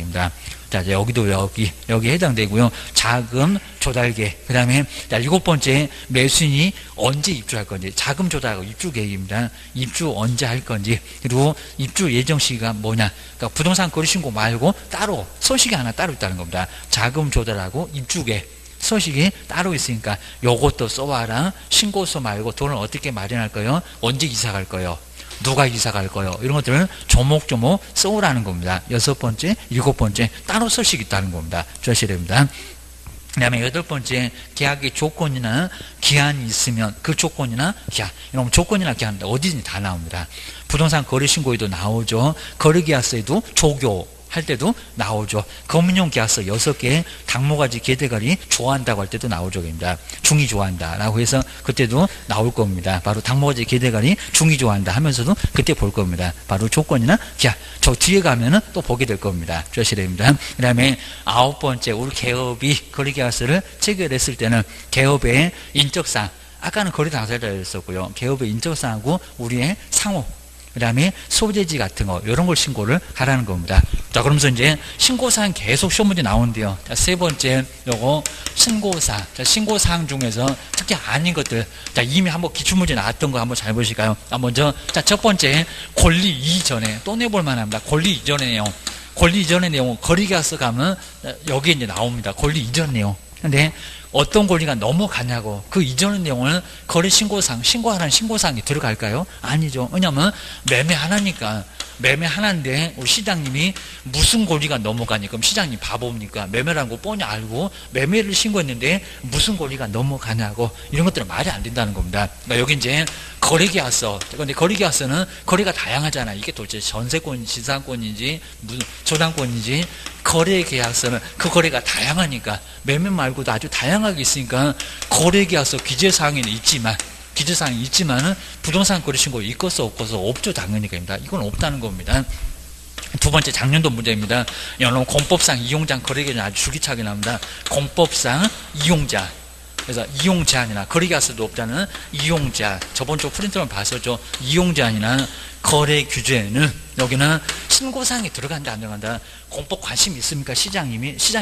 자, 여기도 여기 해당되고요. 자금 조달계. 그 다음에 7번째, 매수인이 언제 입주할 건지. 자금 조달하고 입주 계획입니다. 입주 언제 할 건지. 그리고 입주 예정 시기가 뭐냐. 그러니까 부동산 거래 신고 말고 따로 서식이 하나 따로 있다는 겁니다. 자금 조달하고 입주 계획. 서식이 따로 있으니까 요것도 써와라. 신고서 말고 돈을 어떻게 마련할 거요? 언제 이사 갈 거요? 누가 이사 갈 거요? 이런 것들은 조목조목 써오라는 겁니다. 6번째, 7번째 따로 서식이 있다는 겁니다. 주의하셔야 됩니다. 그다음에 여덟 번째, 계약의 조건이나 기한이 있으면 그 조건이나 기한, 이런 조건이나 기한 어디든지 다 나옵니다. 부동산 거래 신고에도 나오죠. 거래 계약서에도 조교 할 때도 나오죠. 검은용 계약서 6개, 당모가지 개대가리 좋아한다고 할 때도 나오죠. 입니다. 중이 좋아한다 라고 해서 그때도 나올 겁니다. 바로 당모가지 개대가리 중이 좋아한다 하면서도 그때 볼 겁니다. 바로 조건이나 기한. 저 뒤에 가면은 또 보게 될 겁니다. 주셔야 됩니다. 그 다음에 9번째, 우리 개업이 거래 계약서를 체결했을 때는 개업의 인적사항, 아까는 거래 당사자를 했었고요. 개업의 인적사항하고 우리의 상호, 그 다음에 소재지 같은 거, 이런 걸 신고를 하라는 겁니다. 자, 그러면서 이제 신고사항 계속 시험 문제 나오는데요. 자, 세 번째, 요거 신고사항. 자, 신고사항 중에서 특히 아닌 것들. 자, 이미 한번 기출문제 나왔던 거 한번 잘 보실까요? 먼저, 자, 첫 번째, 권리 이전에, 또 내볼 만합니다. 권리 이전의 내용. 권리 이전의 내용은 거래계약서 가면 여기에 이제 나옵니다. 권리 이전 내용. 근데 어떤 권리가 넘어가냐고, 그 이전의 내용을 거래 신고사항, 신고하라는 신고사항이 들어갈까요? 아니죠. 왜냐면 매매 하나니까. 매매 하나인데 우리 시장님이 무슨 권리가 넘어가니, 그럼 시장님 바보입니까? 매매라는 거 뻔히 알고 매매를 신고했는데 무슨 권리가 넘어가냐고, 이런 것들은 말이 안 된다는 겁니다. 그러니까 여기 이제 거래계약서, 근데 거래계약서는 거래가 다양하잖아. 이게 도대체 전세권인지 지상권인지 무슨 저당권인지, 거래계약서는 그 거래가 다양하니까, 매매 말고도 아주 다양하게 있으니까 거래계약서 기재사항에는 있지만, 기재사항이 있지만은 부동산 거래 신고 있겠어 없겠어? 없죠. 당연히입니다. 이건 없다는 겁니다. 두 번째, 작년도 문제입니다. 여러분, 공법상 이용자 거래계약은 아주 줄기차게 나옵니다. 공법상 이용자, 그래서 이용 제한이나 거래 계약서도 없다는 이용 제한, 저번 주 프린트만 봤었죠. 이용 제한이나 거래 규제는 여기는 신고사항이 들어간다 안 들어간다. 공법 관심 있습니까? 시장이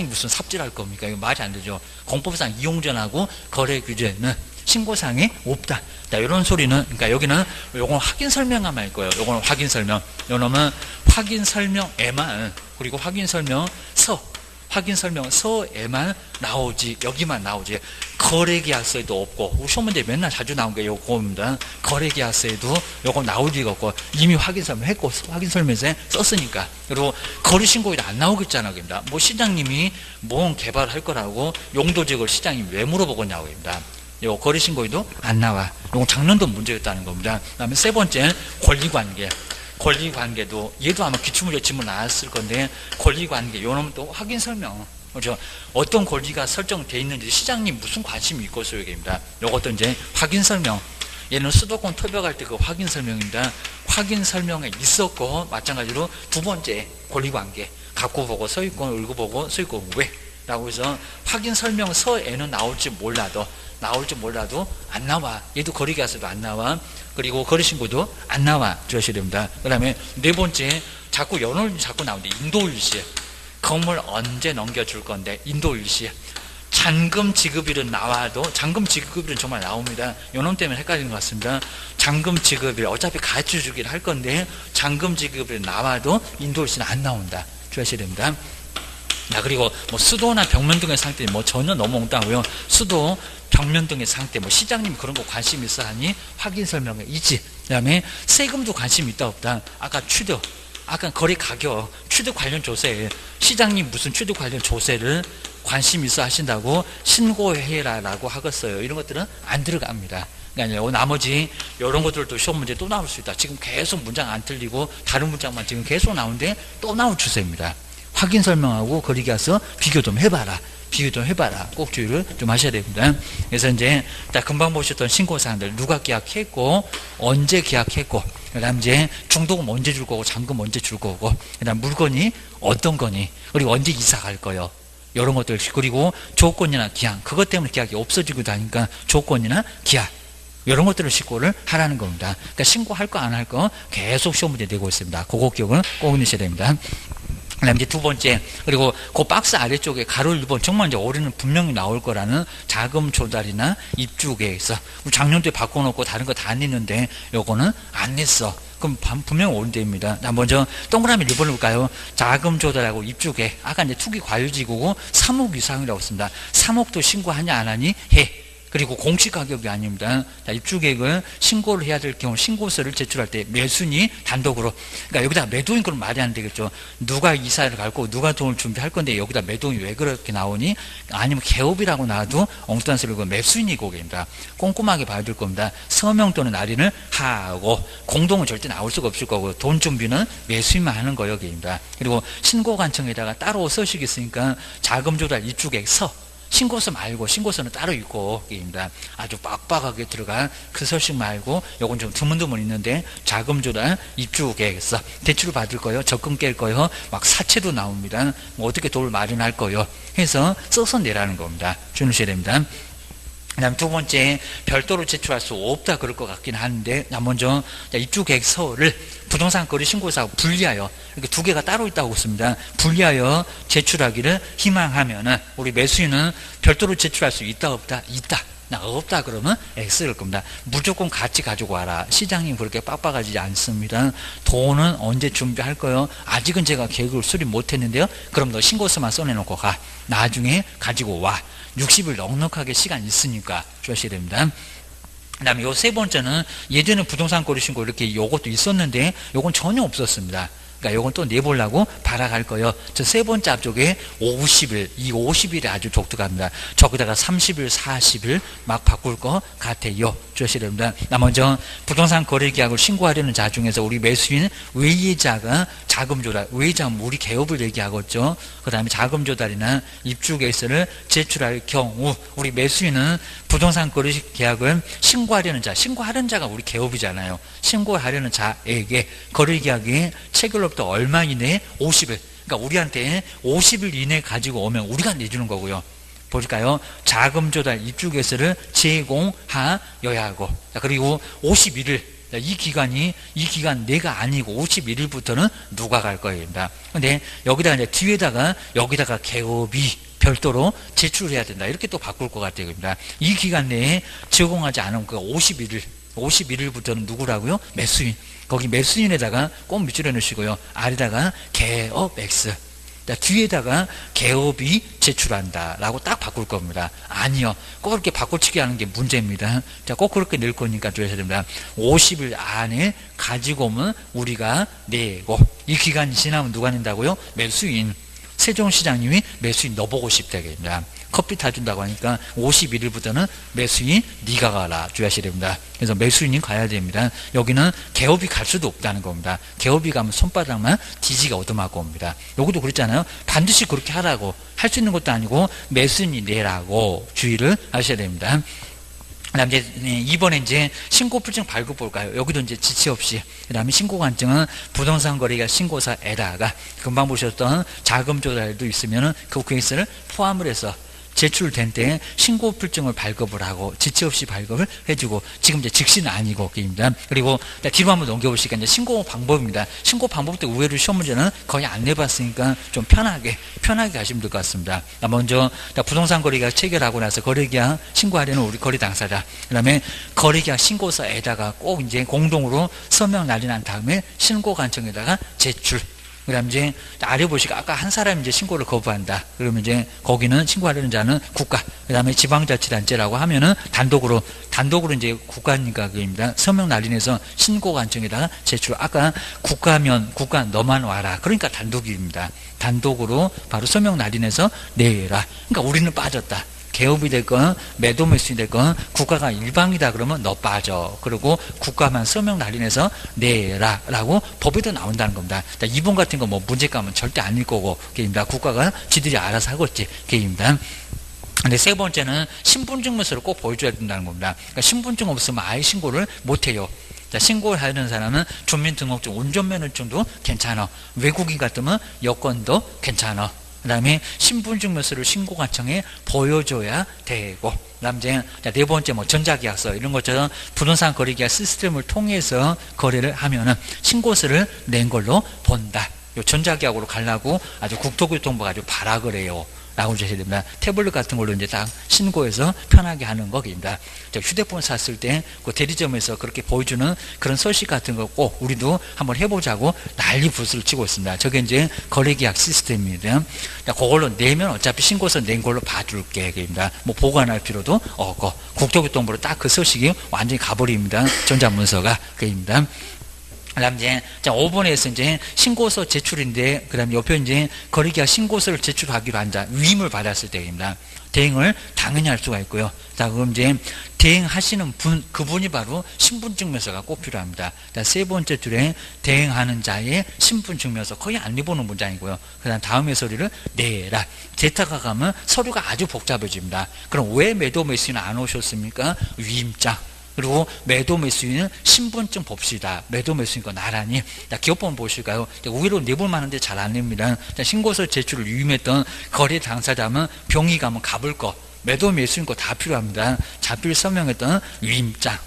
무슨 삽질할 겁니까? 이거 말이 안 되죠. 공법상 이용 제한하고 거래 규제는 신고사항이 없다. 자, 이런 소리는, 그러니까 여기는 요건 확인 설명만 할 거예요. 요건 확인 설명. 요놈은 확인 설명에만, 그리고 확인 설명서에만 나오지, 여기만 나오지. 거래계약서에도 없고, 우리 시험 문제 맨날 자주 나온 게 요거입니다. 거래계약서에도 요거 나올 리가 없고, 이미 확인 설명했고, 확인 설명서에 썼으니까. 그리고 거래신고에도 안 나오겠잖아요. 입니다. 뭐 시장님이 뭔 개발할 거라고 용도지역을 시장님이 왜 물어보겠냐고 입니다. 요 거래신고에도 안 나와. 요건 작년도 문제였다는 겁니다. 그 다음에 세 번째, 권리관계. 권리관계도, 얘도 아마 기출문제 질문 나왔을 건데, 권리관계, 요놈은 또 확인 설명. 그렇죠? 어떤 권리가 설정되어 있는지 시장님 무슨 관심이 있겠어요, 여기입니다. 요것도 이제 확인 설명. 얘는 수도권 토벽할 때 그 확인 설명입니다. 확인 설명에 있었고, 마찬가지로 두 번째, 권리관계. 갖고 보고 서있고, 읽어보고 서있고, 왜? 라고 해서 확인 설명서에는 나올지 몰라도 안 나와. 얘도 거래계약서도 안 나와. 그리고 거래신고도 안 나와 주셔야 됩니다. 그 다음에 네 번째, 자꾸 연월이 자꾸 나오는데, 인도일시. 건물 언제 넘겨줄 건데, 인도일시. 잔금 지급일은 나와도, 잔금 지급일은 정말 나옵니다. 요놈 때문에 헷갈리는 것 같습니다. 잔금 지급일, 어차피 가르쳐 주기를 할 건데, 잔금 지급일 나와도 인도일시는 안 나온다 주셔야 됩니다. 자, 그리고 뭐 수도나 벽면 등의 상태 뭐 전혀 너무 엉뚱하고요. 수도, 벽면 등의 상태, 뭐 시장님 그런 거 관심 있어 하니 확인 설명에 있지. 그 다음에 세금도 관심 있다 없다. 아까 취득, 아까 거래 가격, 취득 관련 조세, 시장님 무슨 취득 관련 조세를 관심 있어 하신다고 신고해라라고 하겠어요. 이런 것들은 안 들어갑니다. 그러니까 나머지 이런 것들도 시험 문제 또 나올 수 있다. 지금 계속 문장 안 틀리고 다른 문장만 지금 계속 나오는데 또 나올 추세입니다. 확인 설명하고 거래계약서 비교 좀 해봐라. 꼭 주의를 좀 하셔야 됩니다. 그래서 이제 금방 보셨던 신고사항들, 누가 계약했고, 언제 계약했고, 그 다음 이제 중도금 언제 줄 거고, 잔금 언제 줄 거고, 그 다음 물건이 어떤 거니, 그리고 언제 이사 갈 거요. 이런 것들, 그리고 조건이나 기한, 그것 때문에 계약이 없어지기도 하니까 조건이나 기한, 이런 것들을 신고를 하라는 겁니다. 그러니까 신고할 거 안 할 거 계속 시험 문제 내고 있습니다. 그거 기억을 꼭 내셔야 됩니다. 그 다음에 이제 두 번째, 그리고 그 박스 아래쪽에 가로 1번, 정말 이제 올해는 분명히 나올 거라는 자금 조달이나 입주 계획서. 작년도에 바꿔놓고 다른 거 다 냈는데, 요거는 안 냈어. 그럼 분명히 올대입니다. 먼저 동그라미 1번을 볼까요? 자금 조달하고 입주 계획. 아까 이제 투기 과유지구고 3억 이상이라고 했습니다. 3억도 신고하냐, 안 하니? 해. 그리고 공시 가격이 아닙니다. 자, 입주계획을 신고를 해야 될 경우 신고서를 제출할 때 매수인이 단독으로, 그러니까 여기다 매도인 그럼 말이 안 되겠죠. 누가 이사를 갈고 누가 돈을 준비할 건데 여기다 매도인이 왜 그렇게 나오니? 아니면 개업이라고 나와도 엉뚱한 소리고 매수인이 거기입니다. 꼼꼼하게 봐야 될 겁니다. 서명 또는 날인을 하고 공동은 절대 나올 수가 없을 거고 돈 준비는 매수인만 하는 거 여기입니다. 그리고 신고관청에다가 따로 서식이 있으니까 자금 조달 입주계획 서, 신고서 말고 신고서는 따로 있고 입니다. 아주 빡빡하게 들어간 그 서식 말고 요건 좀 드문드문 있는데 자금 조달 입주계획서, 대출을 받을 거요, 적금 깰 거요, 막 사채도 나옵니다. 뭐 어떻게 돈을 마련할 거요 해서 써서 내라는 겁니다. 주무셔야 됩니다. 그다음 두 번째, 별도로 제출할 수 없다 그럴 것 같긴 한데, 먼저 입주계획서를 부동산 거래 신고서하고 분리하여, 이렇게 두 개가 따로 있다고 씁니다. 분리하여 제출하기를 희망하면은 우리 매수인은 별도로 제출할 수 있다 없다? 있다. 나 없다 그러면 X를 겁니다. 무조건 같이 가지고 와라. 시장님 그렇게 빡빡하지 않습니다. 돈은 언제 준비할 거요? 아직은 제가 계획을 수립 못했는데요. 그럼 너 신고서만 써내놓고 가. 나중에 가지고 와. 60일 넉넉하게 시간 있으니까 주셔야 됩니다. 그 다음에 요 세 번째는 예전에 부동산 거래 신고 이렇게 요것도 있었는데 요건 전혀 없었습니다. 그러니까 요건 또 내보려고 발악할 거예요. 저 세 번째 앞쪽에 50일, 이 50일이 아주 독특합니다. 저기다가 30일, 40일 막 바꿀 것 같아요. 주셔야 됩니다. 먼저 부동산 거래 계약을 신고하려는 자 중에서 우리 매수인 외예자가 자금 조달, 외예자는 우리 개업을 얘기하겠죠. 그 다음에 자금 조달이나 입주계획서를 제출할 경우 우리 매수인은 부동산 거래 계약을 신고하려는 자, 신고하려는 자가 우리 개업이잖아요. 신고하려는 자에게 거래 계약이 체결로부터 얼마 이내에 50일, 그러니까 우리한테 50일 이내에 가지고 오면 우리가 내주는 거고요. 볼까요? 자금 조달 입주계획서를 제공하여야 하고, 그리고 51일, 이 기간 내가 아니고 51일부터는 누가 갈 거입니다. 근데 여기다가 이제 뒤에다가 여기다가 개업이 별도로 제출해야 된다. 이렇게 또 바꿀 것 같아요. 이 기간 내에 제공하지 않으면 그 51일부터는 누구라고요? 매수인. 거기 매수인에다가 꼭 밑줄여 넣으시고요. 아래다가 개업 X. 뒤에다가 개업이 제출한다 라고 딱 바꿀 겁니다. 아니요, 꼭 이렇게 바꿔치기 하는 게 문제입니다. 자, 꼭 그렇게 낼 거니까 주셔야 됩니다. 50일 안에 가지고 오면 우리가 내고, 이 기간이 지나면 누가 낸다고요? 매수인. 세종시장님이 매수인 넣어보고 싶다겠습니다. 커피 타준다고 하니까 51일부터는 매수인 네가 가라 주셔야 됩니다. 그래서 매수인이 가야 됩니다. 여기는 개업이 갈 수도 없다는 겁니다. 개업이 가면 손바닥만 뒤지게 얻어맞고 옵니다. 여기도 그랬잖아요. 반드시 그렇게 하라고, 할 수 있는 것도 아니고 매수인이 내라고 주의를 하셔야 됩니다. 그 다음에 이번에 이제 신고불증 발급 볼까요? 여기도 이제 지체 없이. 그 다음에 신고관증은 부동산 거래가 신고서에다가 금방 보셨던 자금 조달도 있으면은 그 계획서를 포함을 해서 제출된 때 신고불증을 발급을 하고 지체 없이 발급을 해주고, 지금 이제 즉시는 아니고 입니다. 그리고 뒤로 한번 넘겨보시니까 이제 신고 방법입니다. 신고 방법도 의외로 시험 문제는 거의 안 내봤으니까 좀 편하게 가시면 될 것 같습니다. 먼저 부동산 거래계약 체결하고 나서 거래계약 신고하려는 우리 거래 당사자, 그다음에 거래계약 신고서에다가 꼭 이제 공동으로 서명 날인한 다음에 신고관청에다가 제출. 그 다음 이제 아래 보시니까 아까 한 사람이 이제 신고를 거부한다. 그러면 이제 거기는 신고하려는 자는 국가, 그 다음에 지방자치단체라고 하면은 단독으로 이제 국가니까 그입니다. 서명 날인해서 신고관청에다가 제출. 아까 국가면 국가 너만 와라. 그러니까 단독입니다. 단독으로 바로 서명 날인해서 내라. 그러니까 우리는 빠졌다. 개업이 됐건 매도 매수이 됐건 국가가 일방이다 그러면 너 빠져. 그리고 국가만 서명 날인해서 내라 라고 법에도 나온다는 겁니다. 이번 같은 거 뭐 문제감은 절대 아닐 거고 게임입니다. 국가가 지들이 알아서 하겠지 게임입니다. 근데 세 번째는 신분증명서를 꼭 보여줘야 된다는 겁니다. 그러니까 신분증 없으면 아예 신고를 못해요. 신고를 하는 사람은 주민등록증, 운전면허증도 괜찮아. 외국인 같으면 여권도 괜찮아. 그 다음에 신분증명서를 신고관청에 보여줘야 되고, 그 다음 이제 네 번째 뭐 전자계약서 이런 것처럼 부동산 거래계약 시스템을 통해서 거래를 하면은 신고서를 낸 걸로 본다. 요 전자계약으로 가려고 아주 국토교통부가 아주 발악을 해요. 라고 주셔야 됩니다. 태블릿 같은 걸로 이제 딱 신고해서 편하게 하는 거입니다. 휴대폰 샀을 때 그 대리점에서 그렇게 보여주는 그런 서식 같은 거 꼭 우리도 한번 해보자고 난리 부스를 치고 있습니다. 저게 이제 거래계약 시스템입니다. 그걸로 내면 어차피 신고서 낸 걸로 봐줄게. 입니다. 뭐 보관할 필요도 없고 국토교통부로 딱 그 서식이 완전히 가버립니다. 전자문서가. 그입니다. 그 다음 이제, 5번에서 이제 신고서 제출인데, 그 다음에 옆에 이제 거래계약 신고서를 제출하기로 한다. 위임을 받았을 때입니다. 대행을 당연히 할 수가 있고요. 자, 그럼 이제 대행하시는 분, 그분이 바로 신분증명서가 꼭 필요합니다. 자, 세 번째 줄에 대행하는 자의 신분증명서 거의 안 내보는 문장이고요. 그 다음에 서류를 내라. 재타가 가면 서류가 아주 복잡해집니다. 그럼 왜 매도 매수인은 안 오셨습니까? 위임장. 그리고 매도 매수인은 신분증 봅시다. 매도 매수인 거 나란히. 자, 기업번 보실까요? 의외로 내볼 만한데 잘 안 냅니다. 자, 신고서 제출을 위임했던 거래 당사자면 병이 가면 갚을 거, 매도 매수인 거 다 필요합니다. 자필 서명했던 위임장.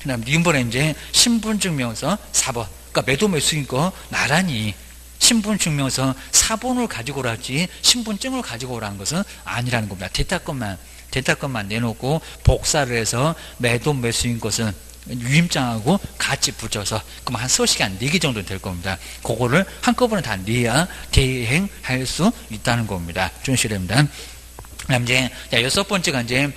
그 다음 이번에 이제 신분증명서 4번. 그러니까 매도 매수인 거 나란히. 신분증명서 4번을 가지고 오라지 신분증을 가지고 오라는 것은 아니라는 겁니다. 대타건만 내놓고 복사를 해서 매도 매수인 것은 위임장하고 같이 붙여서 그럼 한 서시간 4개 정도 될 겁니다. 그거를 한꺼번에 다 내야 대행할 수 있다는 겁니다. 준시됩니다. 그다음 이제 6번째가 이제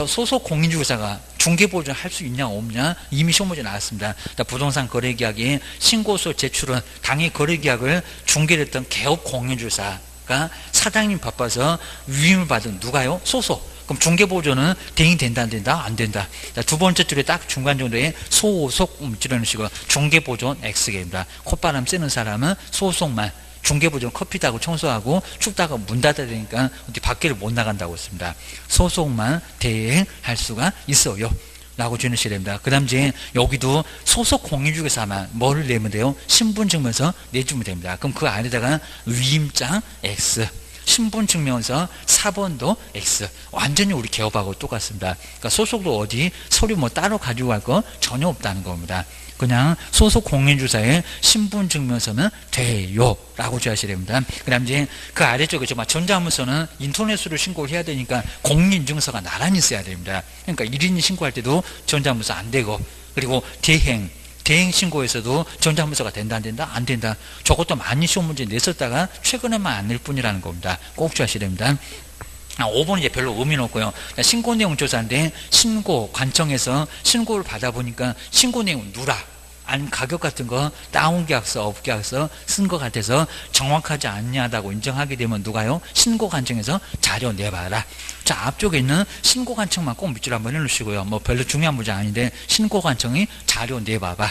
소속 공인중개사가 중개보증 할 수 있냐 없냐 이미 시험 문제 나왔습니다. 부동산 거래계약에 신고서 제출은 당일 거래계약을 중개를 했던 개업 공인중개사가 사장님 바빠서 위임을 받은 누가요? 소속. 그럼 중개보조는 대행이 된다 안 된다? 안 된다. 자, 두 번째 줄에 딱 중간 정도에 소속 이런 식으로 중개보조는 X개입니다. 콧바람 쐬는 사람은 소속만, 중개보조는 커피 타고 청소하고 춥다가 문 닫아야 되니까 어디 밖에를 못 나간다고 했습니다. 소속만 대행할 수가 있어요. 라고 주시야 됩니다. 그 다음 이제 여기도 소속 공인중개사만 뭐를 내면 돼요? 신분증명서 내주면 됩니다. 그럼 그 안에다가 위임장 X, 신분증명서 4번도 X. 완전히 우리 개업하고 똑같습니다. 그러니까 소속도 어디 서류 뭐 따로 가지고 갈 거 전혀 없다는 겁니다. 그냥 소속 공인중개사의 신분증명서는 돼요 라고 주셔야 됩니다. 그 다음 이제 그 아래쪽에 정말 전자문서는 인터넷으로 신고를 해야 되니까 공인인증서가 나란히 있어야 됩니다. 그러니까 1인 신고할 때도 전자문서 안 되고, 그리고 대행 신고에서도 전자문서가 된다 안 된다? 안 된다. 저것도 많이 시험 문제 냈었다가 최근에만 안 낼 뿐이라는 겁니다. 꼭 주셔야 됩니다. 5번은 이제 별로 의미는 없고요. 신고 내용 조사인데 신고 관청에서 신고를 받아보니까 신고 내용 누라. 안 가격 같은 거 다운계약서, 업계약서 쓴 것 같아서 정확하지 않냐다고 인정하게 되면 누가요? 신고관청에서 자료 내봐라. 자, 앞쪽에 있는 신고관청만 꼭 밑줄 한번 해놓으시고요. 뭐 별로 중요한 문제 아닌데 신고관청이 자료 내봐봐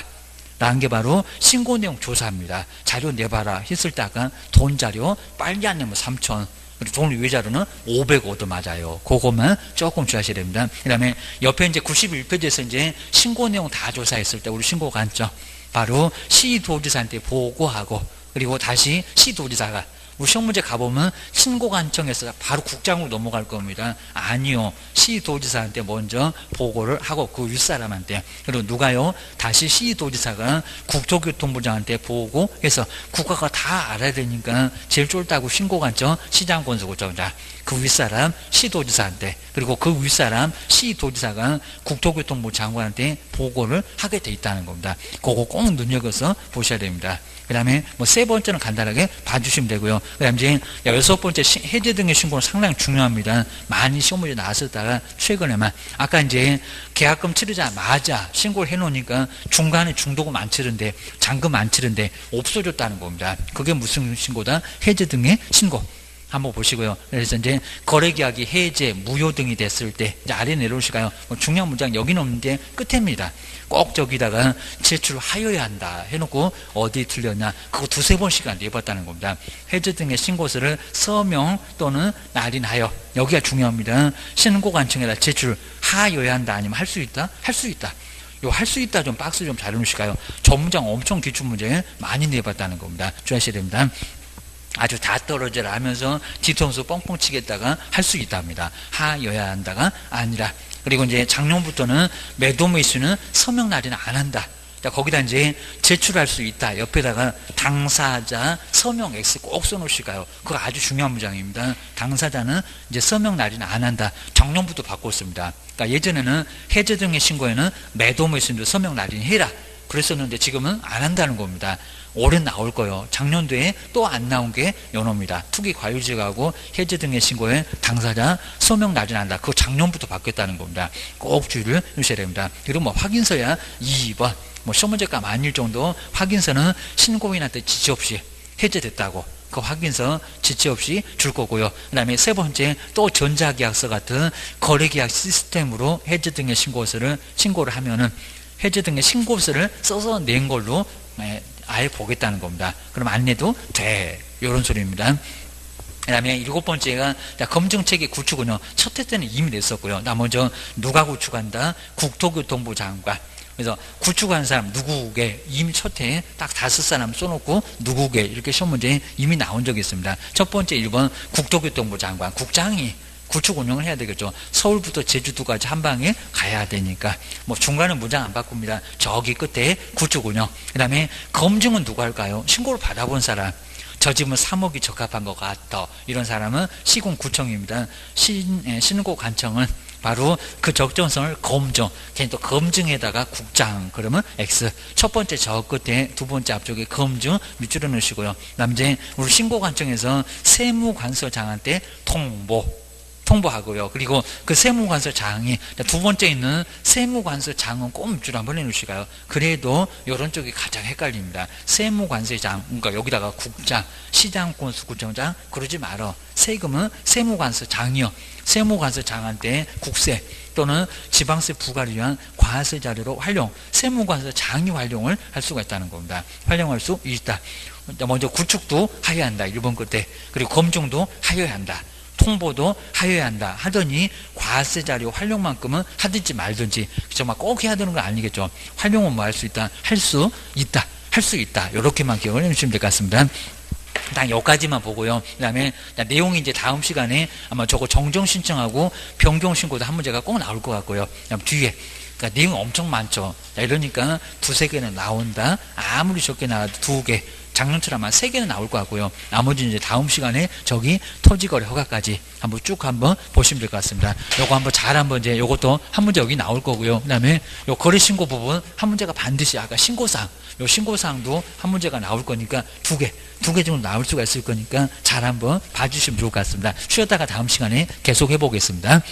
라는 게 바로 신고 내용 조사입니다. 자료 내봐라 했을 때 아까 돈 자료 빨리 안 내면 3,000, 돈 외자료는 505도 맞아요. 그것만 조금 주셔야 됩니다. 그 다음에 옆에 이제 91페이지에서 이제 신고 내용 다 조사했을 때 우리 신고 관점 바로 시도지사한테 보고하고, 그리고 다시 시도지사가 우리 시험 문제 가보면 신고관청에서 바로 국장으로 넘어갈 겁니다. 아니요. 시도지사한테 먼저 보고를 하고 그 윗사람한테, 그리고 누가요? 다시 시도지사가 국토교통부장한테 보고해서 국가가 다 알아야 되니까 제일 쫄다고 신고관청 시장건설국장자 그 윗사람 시도지사한테, 그리고 그 윗사람 시도지사가 국토교통부 장관한테 보고를 하게 돼 있다는 겁니다. 그거 꼭 눈여겨서 보셔야 됩니다. 그 다음에 뭐 세 번째는 간단하게 봐주시면 되고요. 그 다음에 이제 6번째 해제 등의 신고는 상당히 중요합니다. 많이 시험 문제 나왔었다가 최근에만 아까 이제 계약금 치르자마자 신고를 해놓으니까 중간에 중도금 안 치른데 잔금 안 치른데 없어졌다는 겁니다. 그게 무슨 신고다? 해제 등의 신고. 한번 보시고요. 그래서 이제 거래계약이 해제, 무효 등이 됐을 때 이제 아래 내려오실까요? 뭐 중요한 문장 여기는 없는데 끝입니다. 꼭 저기다가 제출하여야 한다 해놓고 어디 틀렸냐? 그거 2-3번씩은 내봤다는 겁니다. 해제 등의 신고서를 서명 또는 날인하여, 여기가 중요합니다. 신고관청에다 제출하여야 한다 아니면 할 수 있다? 할 수 있다. 요 할 수 있다 좀 박스 좀 잘 해놓으실까요? 저 문장 엄청 기출문제 많이 내봤다는 겁니다. 주의하셔야 됩니다. 아주 다 떨어져라 하면서 뒤통수 뻥뻥 치겠다가 할 수 있답니다. 하여야 한다가 아니라. 그리고 이제 작년부터는 매도 매수는 서명 날인을 안 한다. 자, 거기다 이제 제출할 수 있다. 옆에다가 당사자 서명 X 꼭 써놓으실까요? 그거 아주 중요한 문장입니다. 당사자는 이제 서명 날인을 안 한다. 정년부터 바꿨습니다. 그러니까 예전에는 해제 등의 신고에는 매도모 있으면 서명 날인 해라. 그랬었는데 지금은 안 한다는 겁니다. 올해 나올 거요. 작년도에 또 안 나온 게 요놈입니다. 투기 과유지하고 해제 등의 신고에 당사자 서명 날인한다. 그거 작년부터 바뀌었다는 겁니다. 꼭 주의를 주셔야 됩니다. 그리고 뭐 확인서야 2번. 뭐 시험 문제값 아닐 정도 확인서는 신고인한테 지체 없이 해제됐다고 그 확인서 지체 없이 줄 거고요. 그 다음에 세 번째 또 전자계약서 같은 거래계약 시스템으로 해제 등의 신고를 하면은 해제 등의 신고서를 써서 낸 걸로 아예 보겠다는 겁니다. 그럼 안 내도 돼. 이런 소리입니다. 그 다음에 일곱 번째가 검증체계 구축은요. 첫 회 때는 이미 냈었고요. 나머지 누가 구축한다? 국토교통부 장관. 그래서 구축한 사람 누구게 이미 첫 해에 딱 5사람 써놓고 누구게 이렇게 시험 문제 이미 나온 적이 있습니다. 첫 번째 1번 국토교통부 장관. 국장이 구축 운영을 해야 되겠죠. 서울부터 제주도까지 한 방에 가야 되니까 뭐 중간은 문장 안 바꿉니다. 저기 끝에 구축 운영. 그 다음에 검증은 누가 할까요? 신고를 받아본 사람. 저 집은 3억이 적합한 것 같다. 이런 사람은 시군구청입니다. 신고관청은 바로 그 적정성을 검증. 걔는 또 검증에다가 국장. 그러면 X. 첫 번째 저 끝에 두 번째 앞쪽에 검증 밑줄을 넣으시고요. 그 다음 이제 우리 신고관청에서 세무관서장한테 통보하고요. 그리고 그 세무관서장이 두 번째 있는 세무관서장은 꼭 밑줄 한번 해놓으실까요? 그래도 이런 쪽이 가장 헷갈립니다. 세무관서장, 그러니까 여기다가 국장, 시장군수구청장 그러지 말어. 세금은 세무관서장이요. 세무관서장한테 국세 또는 지방세 부과를 위한 과세 자료로 활용, 세무관서장이 활용을 할 수가 있다는 겁니다. 활용할 수 있다. 먼저 구축도 하여야 한다. 1번 끝에. 그리고 검증도 하여야 한다. 통보도 하여야 한다 하더니 과세 자료 활용만큼은 하든지 말든지 정말 꼭 해야 되는 건 아니겠죠. 활용은 뭐 할 수 있다? 할 수 있다. 할 수 있다. 이렇게만 기억을 해주시면 될 것 같습니다. 딱 여기까지만 보고요. 그 다음에 내용이 이제 다음 시간에 아마 저거 정정 신청하고 변경 신고도 한 문제가 꼭 나올 것 같고요. 그다음 뒤에 그러니까 내용이 엄청 많죠. 이러니까 2-3개는 나온다. 아무리 적게 나와도 2개. 작년처럼 한 3개는 나올 것 같고요. 나머지는 이제 다음 시간에 저기 토지거래 허가까지 한번 쭉 한번 보시면 될 것 같습니다. 요거 한번 잘 한번 이제 요것도 한 문제 여기 나올 거고요. 그 다음에 요 거래신고 부분 한 문제가 반드시 아까 신고사항, 요 신고사항도 한 문제가 나올 거니까 2개 정도 나올 수가 있을 거니까 잘 한번 봐주시면 좋을 것 같습니다. 쉬었다가 다음 시간에 계속 해보겠습니다.